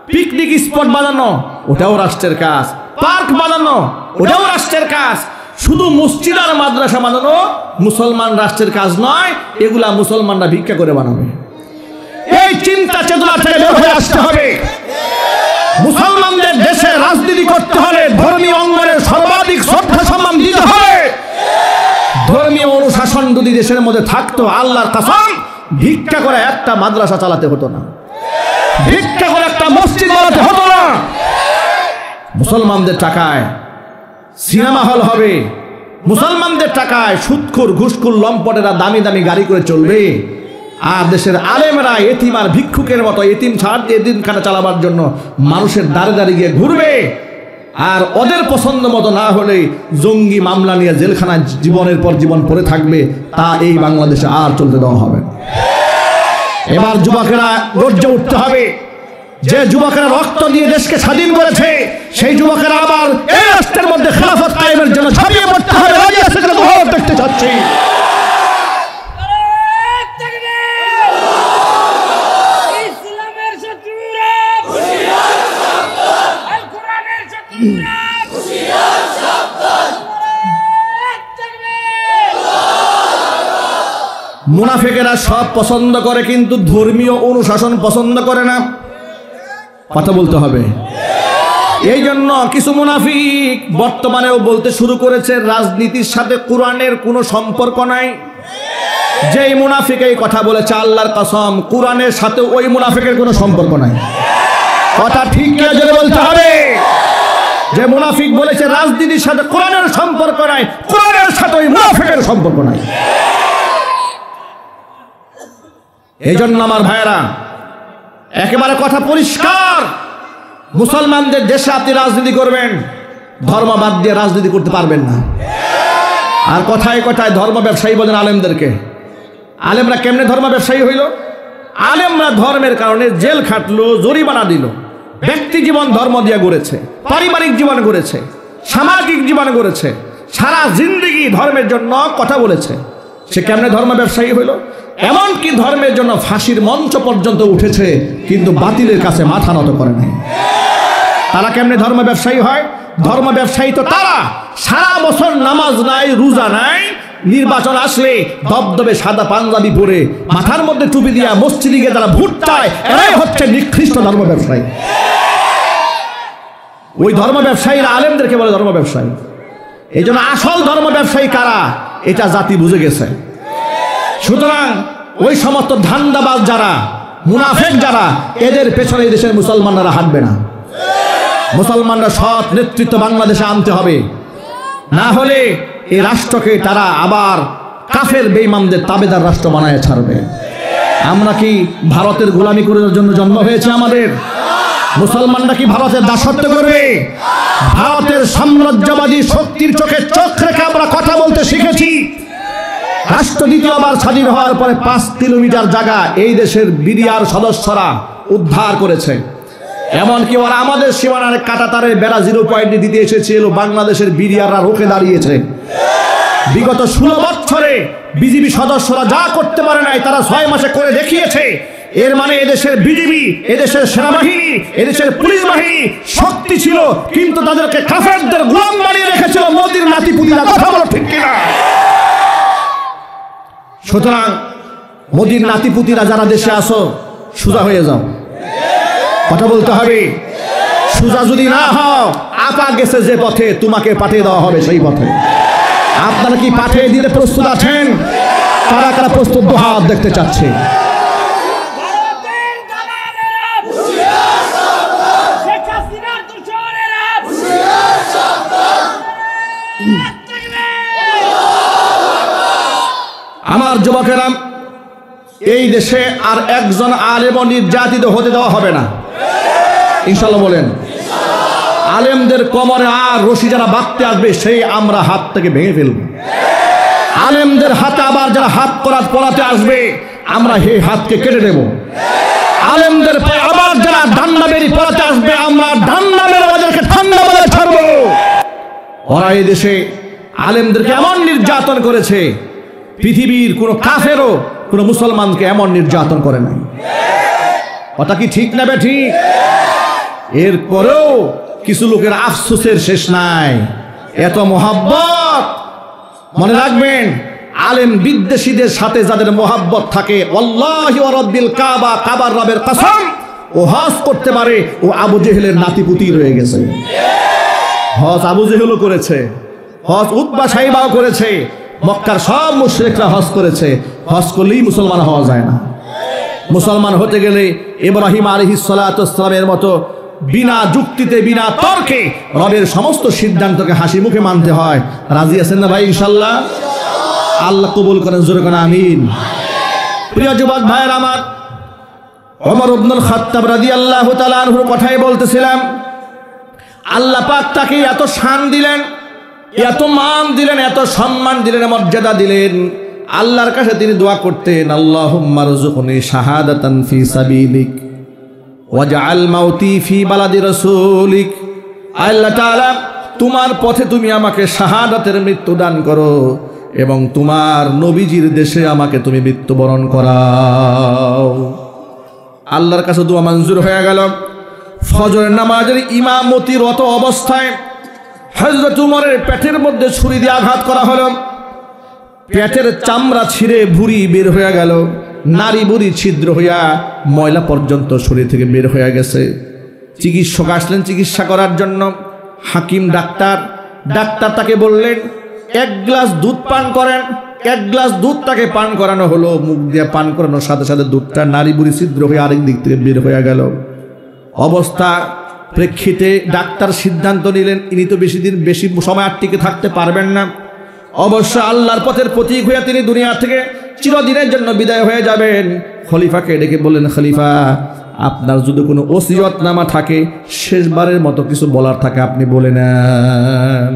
পিকনিক স্পট বানানো ওটাও রাষ্ট্রের কাজ, পার্ক বানানো ওটাও রাষ্ট্রের কাজ। শুধু মসজিদ আর মাদ্রাসা বানানো মুসলমান রাষ্ট্রের কাজ নয়, এগুলা মুসলমানরা ভিক্ষা করে বানাবে। এই চিন্তা চেতনা থেকে বের হয়ে আসতে হবে। মুসলমানদের দেশে রাজনীতি করতে হলে ধর্মীয় অঙ্গনের সর্বাধিক শ্রদ্ধা সম্মান দিতে হবে। ধর্মীয় অনুশাসন যদি দেশের মধ্যে থাকতো, আল্লাহর কসম ভিক্ষা করে একটা মাদ্রাসা চালাতে হতো না, ভিক্ষা করে একটা মসজিদ বানাতে হতো না। মুসলমানদের টাকায় সিনেমা হল হবে, মুসলমানদের টাকায় সুদখোর ঘুষখোর লম্পটেরা দামি দামি গাড়ি করে চলবে, আর দেশের আলেমরা এতিম আর ভিক্ষুকের মতো এতিম ছাড় দিয়ে দিনখানা চালাবার জন্য মানুষের দাঁড়ে দাঁড়িয়ে গিয়ে ঘুরবে। আর ওদের পছন্দ মতো না হলে জঙ্গি মামলা নিয়ে জেলখানায় জীবনের পর জীবন পড়ে থাকবে। তা এই বাংলাদেশে আর চলতে দেওয়া হবে না। এবার যুবকেরা গর্জে উঠতে হবে। যে যুবকেরা রক্ত দিয়ে দেশকে স্বাধীন করেছে, সেই যুবকেরা আবার এই রাষ্ট্রের মধ্যে খেলাফত কায়েমের জন্য ঝাঁপিয়ে পড়তে হবে। রাজি আছে কিনা দুহাত দেখতে চাচ্ছি। মুনাফিকেরা সব পছন্দ করে, কিন্তু ধর্মীয় অনুশাসন পছন্দ করে না। কথা বলতে হবে। এই জন্য কিছু মুনাফিক বর্তমানেও বলতে শুরু করেছে রাজনীতির সাথে কোরআনের কোনো সম্পর্ক নাই। যেই মুনাফিক এই কথা বলেছে, আল্লাহর কসম কোরআনের সাথে ওই মুনাফিকের কোনো সম্পর্ক নাই। কথা ঠিক কিনা জোরে বলতে হবে। যে মুনাফিক বলেছে রাজনীতির সাথে কোরআনের সম্পর্ক নাই, কোরআনের সাথে ওই মুনাফিকের সম্পর্ক নাই। এই জন্য আমার ভাইয়েরা, একেবারে কথা পরিষ্কার, মুসলমানদের দেশে আপনি রাজনীতি করবেন, ধর্ম বাদ দিয়ে রাজনীতি করতে পারবেন না। আর কথায় কথায় ধর্ম ব্যবসায়ী বলেন আলেমদেরকে। আলেমরা কেমনে ধর্ম ব্যবসায়ী হইল? আলেমরা ধর্মের কারণে জেল খাটলো, জরিমানা দিল, ব্যক্তি জীবন ধর্ম দিয়ে গড়েছে, পারিবারিক জীবন গড়েছে, সামাজিক জীবন গড়েছে, সারা জিন্দেগি ধর্মের জন্য কথা বলেছে। সে কেমনে ধর্ম ব্যবসায়ী হইল? এমনকি ধর্মের জন্য ফাঁসির মঞ্চ পর্যন্ত উঠেছে, কিন্তু বাতিলের কাছে মাথা নত করে নাই। তারা কেমনে ধর্ম ব্যবসায়ী হয়? ধর্ম ব্যবসায়ী তো তারা সারা বছর নামাজ নাই, রোজা নাই, নির্বাচন আসলে দবদবে সাদা পাঞ্জাবি পরে মাথার মধ্যে টুপি দিয়া মসজিদে গিয়ে যারা ভোট চায়, এরাই হচ্ছে নিকৃষ্ট ধর্ম ব্যবসায়ী। ওই ধর্ম ব্যবসায়ীরা আলেমদেরকে বলে ধর্ম ব্যবসায়ী। এই জন্য আসল ধর্ম ব্যবসায়ী কারা, এটা জাতি বুঝে গেছে। সুতরাং ওই সমস্ত ধান্দাবাজ যারা, মুনাফিক যারা, এদের পেছনে দেশের মুসলমানরা হাঁটবে না। মুসলমানরা সৎ নেতৃত্ব বাংলাদেশে আনতে হবে, না হলে এই রাষ্ট্রকে তারা আবার কাফের বেঈমানদের তাবেদার রাষ্ট্র বানায় ছাড়বে। আমরা কি ভারতের গোলামি করার জন্য জন্ম হয়েছে আমাদের? মুসলমানরা কি ভারতের দাসত্ব করবে? ভারতের সাম্রাজ্যবাদী শক্তির চোখে চোখ রেখে আমরা কথা বলতে শিখেছি। রাষ্ট্র দ্বিতীয়বার স্বাধীন হওয়ার পরে 5 কিলোমিটার জায়গা এই দেশের বিডিআর সদস্যরা উদ্ধার করেছে। এমনকি ওরা আমাদের সীমানার কাঁটাতারের বেড়া 0 পয়েন্টে দিতে এসেছিল, বাংলাদেশের বিডিআররা রুখে দাঁড়িয়েছে। বিগত 16 বছরে বিজিবি সদস্যরা যা করতে পারে নাই, তারা 6 মাসে করে দেখিয়েছে। এর মানে এদেশের বিজিবি, এদেশের সেনাবাহিনী, এদেশের পুলিশ বাহিনী শক্তি ছিল, কিন্তু তাদেরকে কাফেরদের গোলাম বানিয়ে রেখেছিল মোদির নাতিপুতিরা। কথা বলো ঠিক কিনা? সুতরাং মোদির নাতিপুতিরা যারা দেশে আসো, সোজা হয়ে যাও। কথা বলতে হবে। সোজা যদি না হও, আপা গেছে যে পথে, তোমাকে পাঠিয়ে দেওয়া হবে সেই পথে। আপনারা কি পাঠিয়ে দিতে প্রস্তুত আছেন? কারা কারা প্রস্তুত? হাত দেখতে চাচ্ছে। আমার যুবকেরা, এই দেশে আর একজন আলেম নির্যাতিত হতে দেওয়া হবে না, ইনশাল্লাহ বলেন। আলেমদের কোমরে আর রশি যারা বাঁধতে আসবে, সেই আমরা হাত থেকে ভেঙে ফেলব। আলেমদের হাতে আবার যারা হাত পরাতে আসবে, আমরা সেই হাতকে কেটে দেব। আলেমদের আবার যারা ডান্ডা বেরি পরাতে আসবে, আমরা ডান্ডা মেরে ওদেরকে ঠান্ডা বলে ছাড়বো। ওরা এই দেশে আলেমদেরকে এমন নির্যাতন করেছে, পৃথিবীর কোনো কাফেরও কোনো মুসলমানকে এমন নির্যাতন করে নাই। কথা কি ঠিক না ঠিক? এরপরেও কিছু লোকের আফসোসের শেষ নাই। এত মোহাব্বত, মনে রাখবেন, আলেম বিদ্বেষীদের সাথে যাদের মোহাব্বত থাকে, আল্লাহি ওয়া রাব্বিল কাবা, কাবার রবের কসম, ও হজ করতে পারে, ও আবু জেহেলের নাতিপুতি রয়ে গেছে। হজ আবু জেহেলও করেছে, হজ উতবা সাইবাও করেছে, মক্কার সব মুশরিকরা হজ করেছে। হজ করলেই মুসলমান হওয়া যায় না। মুসলমান হতে গেলে ইব্রাহিম আলাইহিস সালাতু ওয়াস সালামের মতো বিনা যুক্তিতে বিনা তর্কে রবের সমস্ত সিদ্ধান্তকে হাসি মুখে মানতে হয়। রাজি আছেন না ভাই ইনশাআল্লাহ? আল্লাহ কবুল করেন, জোরে কোন আমিন। প্রিয় যুবক ভাইয়ের আমার, ওমর ইবনুল খাত্তাব রাদিয়াল্লাহু তাআলা আনহুর কথাই বলতেছিলাম। আল্লাহ পাক তাকে এত শান দিলেন, এত মান দিলেন, এত সম্মান দিলেন, মর্যাদা দিলেন। আল্লাহর কাছে তিনি দোয়া করতেন, আল্লাহুম্মা রযুকনি শাহাদাতান ফি সাবিলিক ওয়াজআল মাউতি ফি বালাদি রাসূলিক। আল্লাহ তাআলা, তোমার পথে তুমি আমাকে শাহাদাতের মৃত্যু দান করো এবং তোমার নবীজির দেশে আমাকে তুমি মৃত্যুবরণ করাও। আল্লাহর কাছে দোয়া মঞ্জুর হয়ে গেল। ফজরের নামাজের ইমামতিরত অবস্থায় হযরত উমরের পেটের মধ্যে ছুরি দিয়ে আঘাত করা হলো। পেটের চামড়া ছিঁড়ে ভুঁড়ি বের হয়ে গেল, নারী বুড়ি ছিদ্র হইয়া ময়লা পর্যন্ত শরীর থেকে বের হয়ে গেছে। চিকিৎসক আসলেন চিকিৎসা করার জন্য। হাকিম ডাক্তার তাকে বললেন, এক গ্লাস দুধ পান করেন। এক গ্লাস দুধ তাকে পান করানো হলো। মুখ দিয়ে পান করানোর সাথে সাথে দুধটা নারী বুড়ি ছিদ্র হয়ে আরেক দিক থেকে বের হয়ে গেল। অবস্থা প্রেক্ষিতে ডাক্তার সিদ্ধান্ত নিলেন, ইনি তো বেশি সময় আর টিকে থাকতে পারবেন না। অবশ্য আল্লাহর পথের প্রতীক হয়ে তিনি দুনিয়া থেকে চিরদিনের জন্য বিদায় হয়ে যাবেন। খলিফাকে ডেকে বললেন, খলিফা, আপনার যদি কোনো ওসিয়তনামা থাকে, শেষবারের মতো কিছু বলার থাকে আপনি বলে নেন।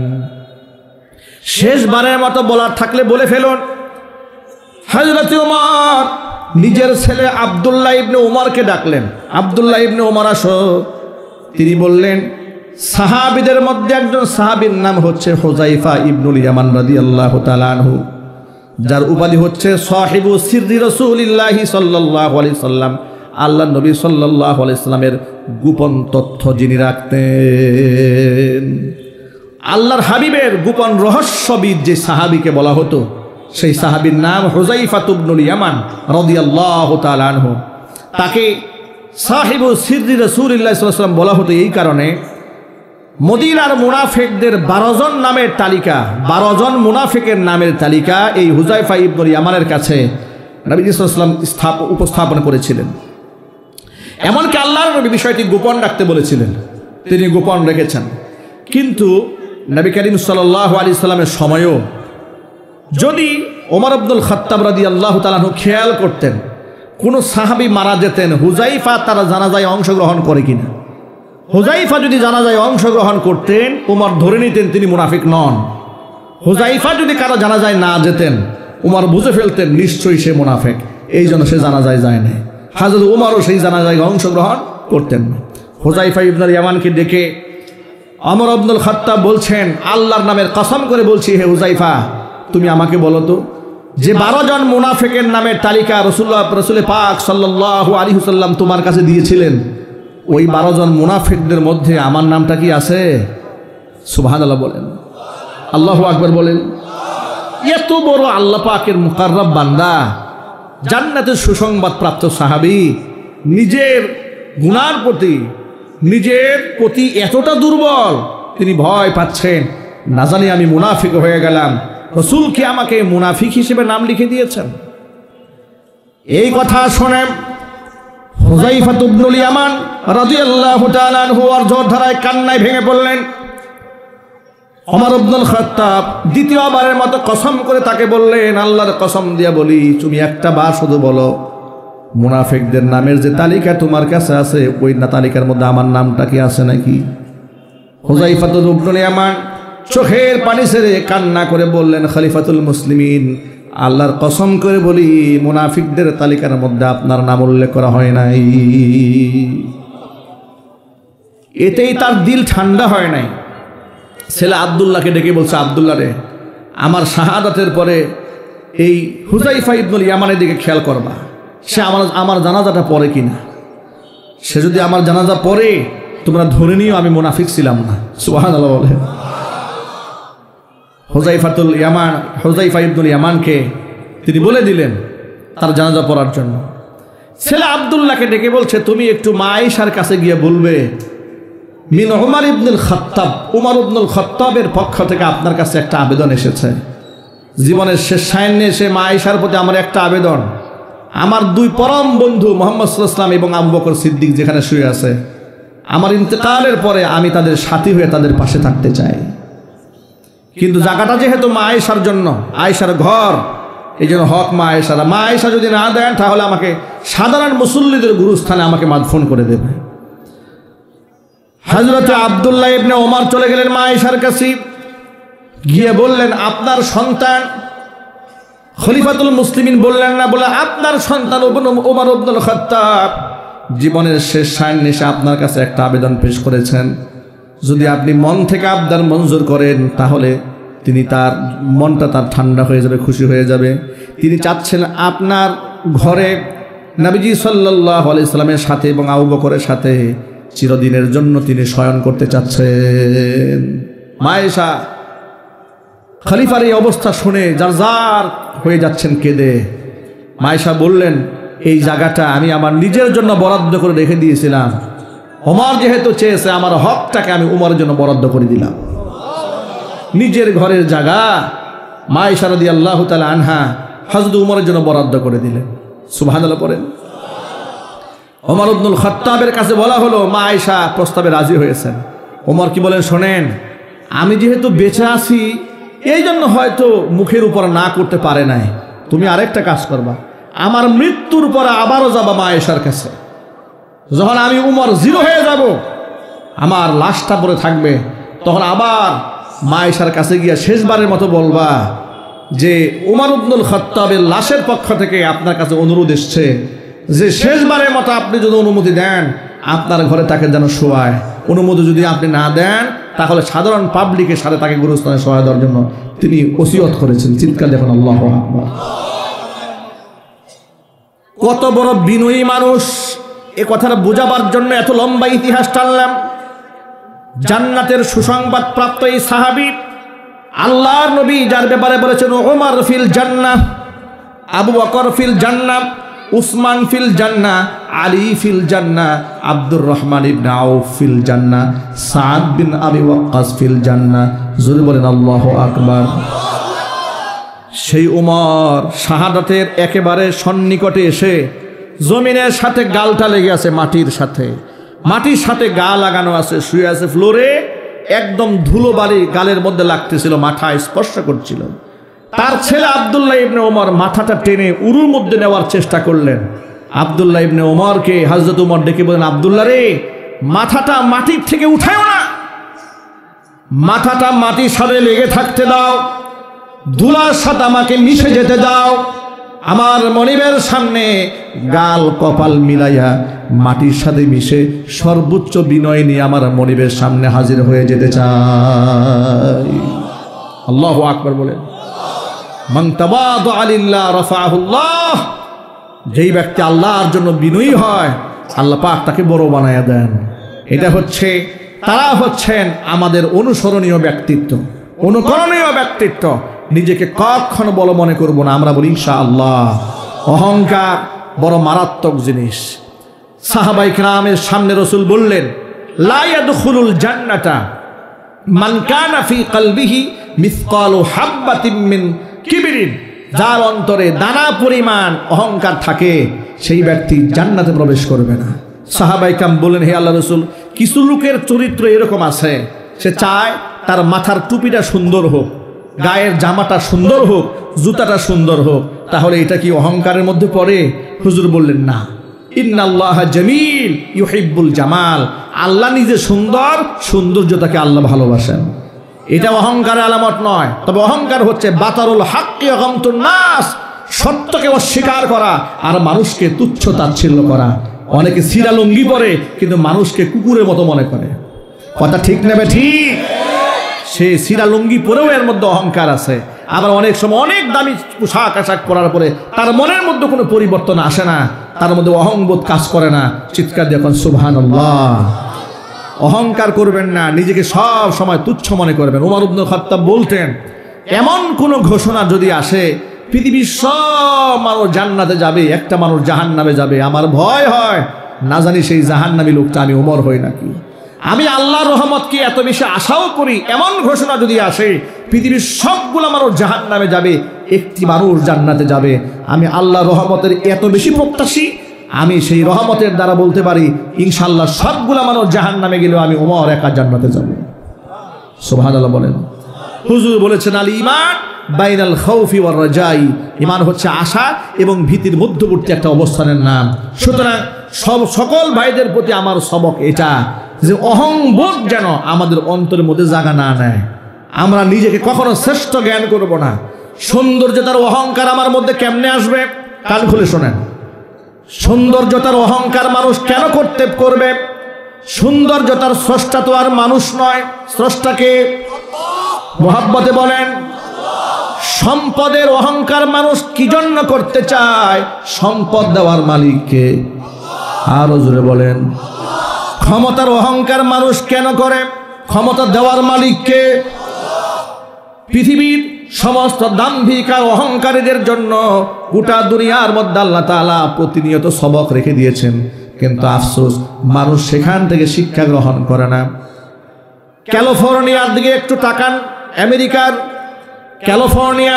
শেষবারের মতো বলার থাকলে বলে ফেলুন। হযরত উমর নিজের ছেলে আব্দুল্লাহ ইবনে উমরকে ডাকলেন। আব্দুল্লাহ ইবনে উমর আসো। তিনি বললেন, সাহাবীদের মধ্যে একজন সাহাবীর নাম হচ্ছে হুযায়ফা ইবনুল ইয়ামান রাদিয়াল্লাহু তাআলা আনহু, যার উপাধি হচ্ছে সাহিবু সিররি রাসূলিল্লাহি সাল্লাল্লাহু আলাইহি সাল্লাম। আল্লাহর নবী সাল্লাল্লাহু আলাইহি সাল্লামের গোপন তথ্য যিনি রাখতেন। আল্লাহর হাবিবের গোপন রহস্যবিদ যে সাহাবীকে বলা হতো, সেই সাহাবীর নাম হুযায়ফা ইবনুল ইয়ামান রাদিয়াল্লাহু তাআলা আনহু। তাকে সাহিবু সিররি রাসূলিল্লাহি সাল্লাল্লাহু আলাইহি সাল্লাম বলা হতো এই কারণে, মদিনার মুনাফিকদের 12 জন নামের তালিকা, 12 জন মুনাফিকের নামের তালিকা এই হুযায়ফা ইবনুল ইয়ামানের কাছে নবী সাল্লাল্লাহু আলাইহি ওয়াসাল্লাম উপস্থাপন করেছিলেন। এমনকি আল্লাহর নবী বিষয়টি গোপন রাখতে বলেছিলেন, তিনি গোপন রেখেছেন। কিন্তু নবী করিম সাল্লাল্লাহু আলাইহি সাল্লামের সময়ও যদি ওমর ইবনুল খাত্তাব রাদিয়াল্লাহু তাআলা আনহু খেয়াল করতেন কোনো সাহাবী মারা যেতেন, হুযায়ফা তারা জানাজায় অংশগ্রহণ করে কিনা, হুযায়ফা যদি জানাজায় অংশগ্রহণ করতেন, উমর ধরে নিতেন তিনি মুনাফিক নন। হুযায়ফা যদি কারো জানাজায় না যেতেন, উমর বুঝে ফেলতেন নিশ্চয়ই সে মুনাফিক, এই জন্য সে জানাজায় যায় না। হযরত উমরও সেই জানাজায় অংশগ্রহণ করতেন না। হুযায়ফা ইবনুল ইয়ামানকে ডেকে ওমর ইবনুল খাত্তাব বলছেন, আল্লাহর নামের কসম করে বলছি, হে হুযায়ফা, তুমি আমাকে বলো তো, যে 12 জন মুনাফিকের নামের তালিকা রাসূল পাক সাল্লাল্লাহু আলাইহি ওয়াসাল্লাম তোমার কাছে দিয়েছিলেন, ওই 12 জন মুনাফিকদের মধ্যে আমার নামটা কি আছে? সুবহানাল্লাহ বলেন, আল্লাহু আকবার বলেন। এত বড় আল্লাহ পাকের মুকাররব বান্দা, জান্নাতের সুসংবাদ প্রাপ্ত সাহাবী, নিজের গুনার প্রতি নিজের প্রতি এতটা দুর্বল, তিনি ভয় পাচ্ছেন, না জানি আমি মুনাফিক হয়ে গেলাম, রাসূল কি আমাকে মুনাফিক হিসেবে নাম লিখে দিয়েছেন। এই কথা শুনে হুযায়ফা ইবনুল ইয়ামান রাদিয়াল্লাহু তাআলা আনহু আর জোরধারায় কান্নায় ভেঙে পড়লেন। ওমর ইবনুল খাত্তাব দ্বিতীয়বারের মতো কসম করে তাকে বললেন, আল্লাহর কসম দিয়া বলি, তুমি একটা বার শুধু বলো, মুনাফিকদের নামের যে তালিকা তোমার কাছে আছে, ওই তালিকার মধ্যে আমার নামটা কি আছে নাকি? হুযায়ফা ইবনুল ইয়ামান চোখের পানি ছেড়ে কান্না করে বললেন, খলিফাতুল মুসলিমিন, আল্লাহর কসম করে বলি, মুনাফিকদের তালিকার মধ্যে আপনার নাম উল্লেখ করা হয় নাই। এতেই তার দিল ঠান্ডা হয় নাই। ছেলে আব্দুল্লাহকে ডেকে বলছে, আব্দুল্লাহ রে, আমার শাহাদাতের পরে এই হুযায়ফা ইবনুল ইয়ামানের দিকে খেয়াল করবা, সে আমার জানাজাটা পড়ে কিনা। সে যদি আমার জানাজা পড়ে, তোমরা ধরে নিও আমি মুনাফিক ছিলাম না। সুবহানাল্লাহ বলে। হুযায়ফা ইবনুল ইয়ামানকে তিনি বলে দিলেন তার জানাজা পড়ার জন্য। ছেলে আব্দুল্লাহকে ডেকে বলছে, তুমি একটু মা আয়েশার কাছে গিয়ে বলবে, মিন উমর ইবনুল খাত্তাব, উমর ইবনুল খাত্তাবের পক্ষ থেকে আপনার কাছে একটা আবেদন এসেছে। জীবনের শেষ সায়ান্নে এসে মা আয়েশার প্রতি আমার একটা আবেদন, আমার 2 পরম বন্ধু মুহাম্মদ সাল্লাল্লাহু আলাইহি ওয়াসাল্লাম এবং আবু বকর সিদ্দিক যেখানে শুয়ে আছে, আমার ইন্তেকালের পরে আমি তাদের সাথী হয়ে তাদের পাশে থাকতে চাই। কিন্তু জায়গাটা যেহেতু মা আয়েশার জন্য, আয়েশার ঘর, এই জন্য হক মা আয়েশার। মা আয়েশা যদি না দেন তাহলে আমাকে সাধারণ মুসল্লিদের গুরুস্থানে আমাকে মাদফন করে দেবে। হযরত আব্দুল্লাহ ইবনে ওমর চলে গেলেন মা আয়েশার কাছে, গিয়ে বললেন আপনার সন্তান। খলিফাতুল মুসলিমিন বললেন না, বলে আপনার সন্তান ওমর ইবনুল খাত্তাব জীবনের শেষ সায়ান্নিশে আপনার কাছে একটা আবেদন পেশ করেছেন, যদি আপনি মন থেকে আবদার মঞ্জুর করেন তাহলে তিনি তার মনটা তার ঠান্ডা হয়ে যাবে, খুশি হয়ে যাবে। তিনি চাচ্ছেন আপনার ঘরে নবীজি সাল্লাল্লাহু আলাইহি সাল্লামের সাথে এবং আবু বকরের সাথে চিরদিনের জন্য তিনি শয়ন করতে চাচ্ছেন। মা আয়েশা খলিফার এই অবস্থা শুনে জারজার হয়ে যাচ্ছেন কেঁদে। মা আয়েশা বললেন, এই জায়গাটা আমি আমার নিজের জন্য বরাদ্দ করে রেখে দিয়েছিলাম, ওমর যেহেতু চেয়েছে আমার হকটাকে আমি উমরের জন্য বরাদ্দ করে দিলাম। নিজের ঘরের জায়গা মা আয়েশা রাদিয়াল্লাহু তাআলা আনহা হযরত উমরের জন্য বরাদ্দ করে দিলেন। সুবহানাল্লাহ পড়েন। ওমর ইবনুল খাত্তাবের কাছে বলা হলো, মা আয়েশা প্রস্তাবে রাজি হয়েছেন। ওমর কি বলেন, শোনেন, আমি যেহেতু বেঁচে আছি এই জন্য হয়তো মুখের উপর না করতে পারে নাই, তুমি আরেকটা কাজ করবা, আমার মৃত্যুর পরে আবারও যাবা মা আয়েশার কাছে। যখন আমি উমর জিরো হয়ে যাব, আমার লাশটা পরে থাকবে, তখন আবার মা আয়েশার কাছে গিয়ে শেষবারের মতো বলবা যে উমর ইবনুল খাত্তাবের লাশের পক্ষ থেকে আপনার কাছে অনুরোধ এসছে যে শেষবারের মতো আপনি যদি অনুমতি দেন আপনার ঘরে তাকে যেন শোয়ায়। অনুমতি যদি আপনি না দেন তাহলে সাধারণ পাবলিকের সাথে তাকে গুরুস্থানে শোয়া দেওয়ার জন্য তিনি ওসিয়ত করেছেন। চিৎকার দেখুন আল্লাহু আকবার। কত বড় বিনয়ী মানুষ, এ কথাটা বোঝাবার জন্য এত লম্বা ইতিহাস টানলাম। জান্নাতের সুসংবাদ প্রাপ্ত এই সাহাবী, আল্লাহর নবী যার ব্যাপারে বলেছেন ওমর ফিল জান্নাহ, আবু বকর ফিল জান্নাহ, উসমান ফিল জান্নাহ, আলী ফিল জান্নাহ, আব্দুর রহমান ইবনে আউফ ফিল জান্নাহ, সাদ বিন আবি ওয়াক্কাস ফিল জান্নাহ। জোরে বলেন আল্লাহু আকবার। সেই উমর শাহাদাতের একেবারে সন্নিকটে এসে জমিনের সাথে গালটা লেগে আছে, মাটির সাথে গা লাগানো আছে, শুয়ে আছে ফ্লোরে, একদম ধুলো বালি গালের মধ্যে লাগতেছিল, মাথা স্পর্শ করছিল। তার ছেলে আব্দুল্লাহ ইবনে ওমর মাথাটা টেনে উরুর মধ্যে নেওয়ার চেষ্টা করলেন। আব্দুল্লাহ ইবনে ওমরকে হযরত ওমর ডেকে বলেন, আব্দুল্লাহ রে, মাথাটা মাটির থেকে উঠাও না, মাথাটা মাটির সাথে লেগে থাকতে দাও, ধুলার সাথে আমাকে মিশে যেতে দাও। আমার মনিবের সামনে গাল কপাল মিলাইয়া মাটির সাথে মিশে সর্বোচ্চ বিনয় নিয়ে আমার মনিবের সামনে হাজির হয়ে যেতে চাই। আল্লাহু আকবার বলেন। মান তাওয়াদা লিল্লাহ রাফাহুল্লাহ, যেই ব্যক্তি আল্লাহর জন্য বিনয়ী হয় আল্লাহ পাক তাকে বড় বানায়া দেন। এটা হচ্ছে, তারা হচ্ছেন আমাদের অনুসরণীয় ব্যক্তিত্ব, অনুকরণীয় ব্যক্তিত্ব। নিজেকে কখনো বড় মনে করব না, আমরা বলি ইনশাআল্লাহ। অহংকার বড় মারাত্মক জিনিস। সাহাবায়ে কেরামের সামনে রাসূল বললেন, লা ইয়াদখুলুল জান্নাতা মান কানা ফি কলবিহি মিসকালু হাববাতিন মিন কিবরিন, যার অন্তরে দানা পরিমাণ অহংকার থাকে সেই ব্যক্তি জান্নাতে প্রবেশ করবে না। সাহাবায়ে কেরাম বললেন, হে আল্লাহর রাসূল, কিছু লোকের চরিত্র এরকম আছে, সে চায় তার মাথার টুপিটা সুন্দর হোক, গায়ের জামাটা সুন্দর হোক, জুতাটা সুন্দর হোক, তাহলে এটা কি অহংকারের মধ্যে পড়ে? হুজুর বললেন, না। ইন্নাল্লাহা জামিল ইউহিব্বুল জামাল, আল্লাহ নিজে সুন্দর, সৌন্দর্যতাকে আল্লাহ ভালোবাসেন। এটা অহংকারের আলামত নয়। তবে অহংকার হচ্ছে বাতারুল হাক্কি ওয়া গামতুন নাস, সত্যকে অস্বীকার করা আর মানুষকে তুচ্ছ তাচ্ছিল্য করা। অনেকে সিরা লুঙ্গি পরে কিন্তু মানুষকে কুকুরের মতো মনে করে। কথা ঠিক নেবে? ঠিক। সে সিরা লুঙ্গি পরেও এর মধ্যে অহংকার আছে। আবার অনেক সময় অনেক দামি পোশাক আশাক পরার পরে তার মনের মধ্যে কোনো পরিবর্তন আসে না, তার মধ্যে অহংবোধ কাজ করে না। চিৎকার দিয়ে এখন সুবহানাল্লাহ। অহংকার করবেন না, নিজেকে সব সময় তুচ্ছ মনে করবেন। ওমর ইবনুল খাত্তাব বলতেন, এমন কোন ঘোষণা যদি আসে পৃথিবীর সব মানুষ জান্নাতে যাবে, একটা মানুষ জাহান্নামে যাবে, আমার ভয় হয় না জানি সেই জাহান্নামী লোকটা আমি ওমর হই নাকি। আমি আল্লাহর রহমতকে এত বেশি আশাও করি, এমন ঘোষণা যদি আসে পৃথিবীর সবগুলো মানুষ জাহান্নামে যাবে, একটি মানুষ জান্নাতে যাবে, আমি আল্লাহর রহমতের এত বেশি প্রত্যাশী, আমি সেই রহমতের দ্বারা বলতে পারি ইনশাআল্লাহ সবগুলা মানুষ জাহান্নামে গেলেও আমি ওমর একা জান্নাতে যাব। সুবহানাল্লাহ বলেন। হুজুর বলেছেন আল ঈমান বাইনাল খাউফি ওয়ার রাজাই, ঈমান হচ্ছে আশা এবং ভীতির মধ্যবর্তী একটা অবস্থানের নাম। সুতরাং সকল ভাইদের প্রতি আমার সবক এটা যে অহংবোধ যেন আমাদের অন্তরের মধ্যে জায়গা না নেয়। আমরা নিজেকে কখনো শ্রেষ্ঠ জ্ঞান করব না। সৌন্দর্যতার অহংকার আমার মধ্যে কেমনে আসবে? কান খুলে শোনেন। সৌন্দর্যতার অহংকার মানুষ কেন করবে? সৌন্দর্যতার স্রষ্টা তো আর মানুষ নয়, স্রষ্টাকে মুহাব্বতে বলেন। সম্পদের অহংকার মানুষ কি জন্য করতে চায়? সম্পদ দেওয়ার মালিককে। আরো জোরে বলেন। ক্ষমতার অহংকার মানুষ কেন করে? ক্ষমতা দেওয়ার মালিককে। পৃথিবীর সমস্ত দাম্ভিক আর অহংকারীদের জন্য গোটা দুনিয়ার মধ্যে আল্লাহ তাআলা প্রতিনিয়ত সবক রেখে দিয়েছেন, কিন্তু আফসোস মানুষ সেখান থেকে শিক্ষা গ্রহণ করে না। ক্যালিফোর্নিয়ার দিকে একটু তাকান। আমেরিকার ক্যালিফোর্নিয়া,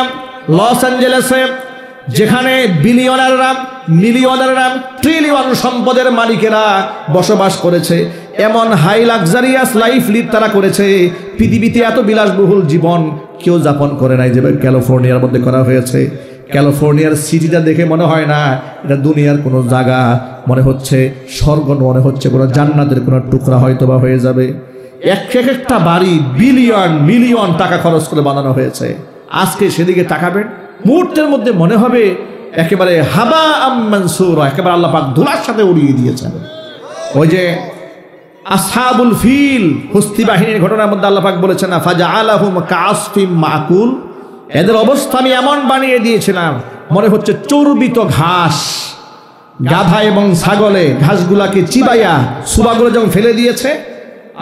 লস অ্যাঞ্জেলেসে, যেখানে বিলিয়নাররা, মিলিয়নাররা, ট্রিলিয়ন সম্পদের মালিকেরা বসবাস করেছে, এমন হাই লাক্সারিয়াস লাইফ লিড তারা করেছে। পৃথিবীতে এত বিলাসবহুল জীবন কেউ যাপন করে নাই যেভাবে ক্যালিফোর্নিয়ার মধ্যে করা হয়েছে। ক্যালিফোর্নিয়ার সিটিটা দেখে মনে হয় না এটা দুনিয়ার কোনো জায়গা, মনে হচ্ছে স্বর্গ, মনে হচ্ছে কোনো জান্নাতের কোনো টুকরা হয়তো বা হয়ে যাবে। একটা বাড়ি বিলিয়ন মিলিয়ন টাকা খরচ করে বানানো হয়েছে। আজকে সেদিকে তাকাবেন, মুহূর্তের মধ্যে মনে হবে একেবারে হাবা মানসুরা, একেবারে আল্লাহ পাক ধুলার সাথে উড়িয়ে দিয়েছেন। ওই যে আসহাবুল ফিল, হস্তি বাহিনীর ঘটনার মধ্যে আল্লাহ পাক বলেছেন না ফাজআলাহুম কাআসফিম মাকুল, এদের অবস্থা আমি এমন বানিয়ে দিয়েছিলাম মনে হচ্ছে চর্বিত ঘাস। গাধা এবং ছাগলে ঘাসগুলাকে চিবাইয়া সুবাগুলো যখন ফেলে দিয়েছে।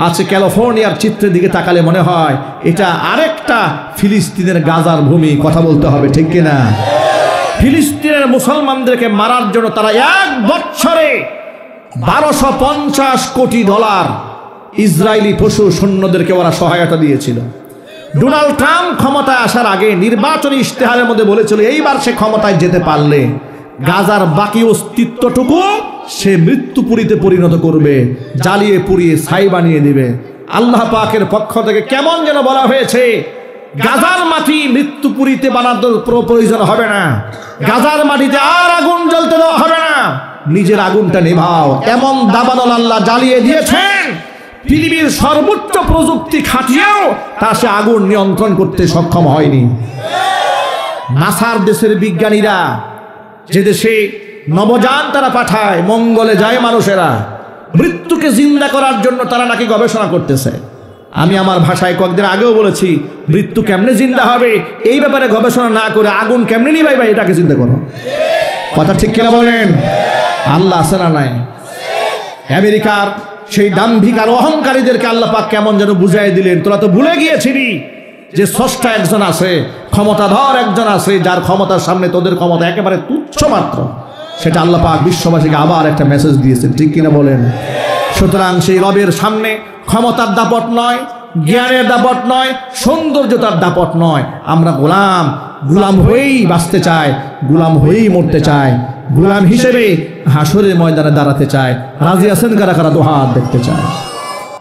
আছে ক্যালিফোর্নিয়ার চিত্রের দিকে তাকালে মনে হয় এটা আরেকটা ফিলিস্তিনের গাজার ভূমি। কথা বলতে হবে, ঠিক কিনা? ফিলিস্তিনের মুসলমানদেরকে মারার জন্য তারা এক বছরে $1250 কোটি ইসরায়েলি পশু সৈন্যদেরকে ওরা সহায়তা দিয়েছিল। ডোনাল্ড ট্রাম্প ক্ষমতায় আসার আগে নির্বাচনী ইশতেহারের মধ্যে বলেছিল এইবার সে ক্ষমতায় যেতে পারলে গাজার বাকি অস্তিত্বটুকু সে মৃত্যুপুরীতে পরিণত করবে, জ্বালিয়ে পুড়িয়ে ছাই বানিয়ে দিবে। আল্লাহ পাকের পক্ষ থেকে কেমন যেন বলা হয়েছে গাজার মাটি মৃত্যুপুরীতে বানানোর প্রয়োজন হবে না, গাজার মাটিতে আর আগুন জ্বলতে দেওয়া হবে না, নিজের আগুনটা নেভাও। এমন দাবানল আল্লাহ জ্বালিয়ে দিয়েছেন, পৃথিবীর সর্বোচ্চ প্রযুক্তি খাটিয়েও তা সে আগুন নিয়ন্ত্রণ করতে সক্ষম হয়নি। নাসার দেশের বিজ্ঞানীরা যে দেশে নবযান তারা পাঠায়, মঙ্গলে যায় মানুষেরা, মৃত্যুকে জিন্দা করার জন্য তারা নাকি গবেষণা করতেছে। আমি আমার ভাষায় কয়েকদিন আগেও বলেছি মৃত্যু কেমনে জিন্দা হবে এই ব্যাপারে গবেষণা না করে আগুন কেমনে নিভাইবা এটাকে চিন্তা করো। কথা ঠিক কিনা বলেন? আল্লাহ আছে না নাই? আমেরিকার সেই দাম্ভিক আর অহংকারীদেরকে আল্লাহ পাক কেমন যেন বুঝাই দিলেন, তোরা তো ভুলে গিয়েছিলি যে স্রষ্টা একজন আছে, ক্ষমতাধর একজন আছে, যার ক্ষমতার সামনে তোদের ক্ষমতা একেবারে তুচ্ছ মাত্র। সেটা আল্লাহ পাক বিশ্ববাসীকে আবার একটা মেসেজ দিয়েছেন, ঠিক কিনা বলেন? সুতরাং সেই রবের সামনে ক্ষমতার দাপট নয়, জ্ঞানের দাপট নয়, সৌন্দর্যতার দাপট নয়। আমরা গোলাম হয়েই বাঁচতে চাই, গোলাম হয়েই মরতে চাই, গোলাম হিসেবে হাসরের ময়দানে দাঁড়াতে চাই। রাজি আছেন কারা কারা? দোহাত দেখতে চায়।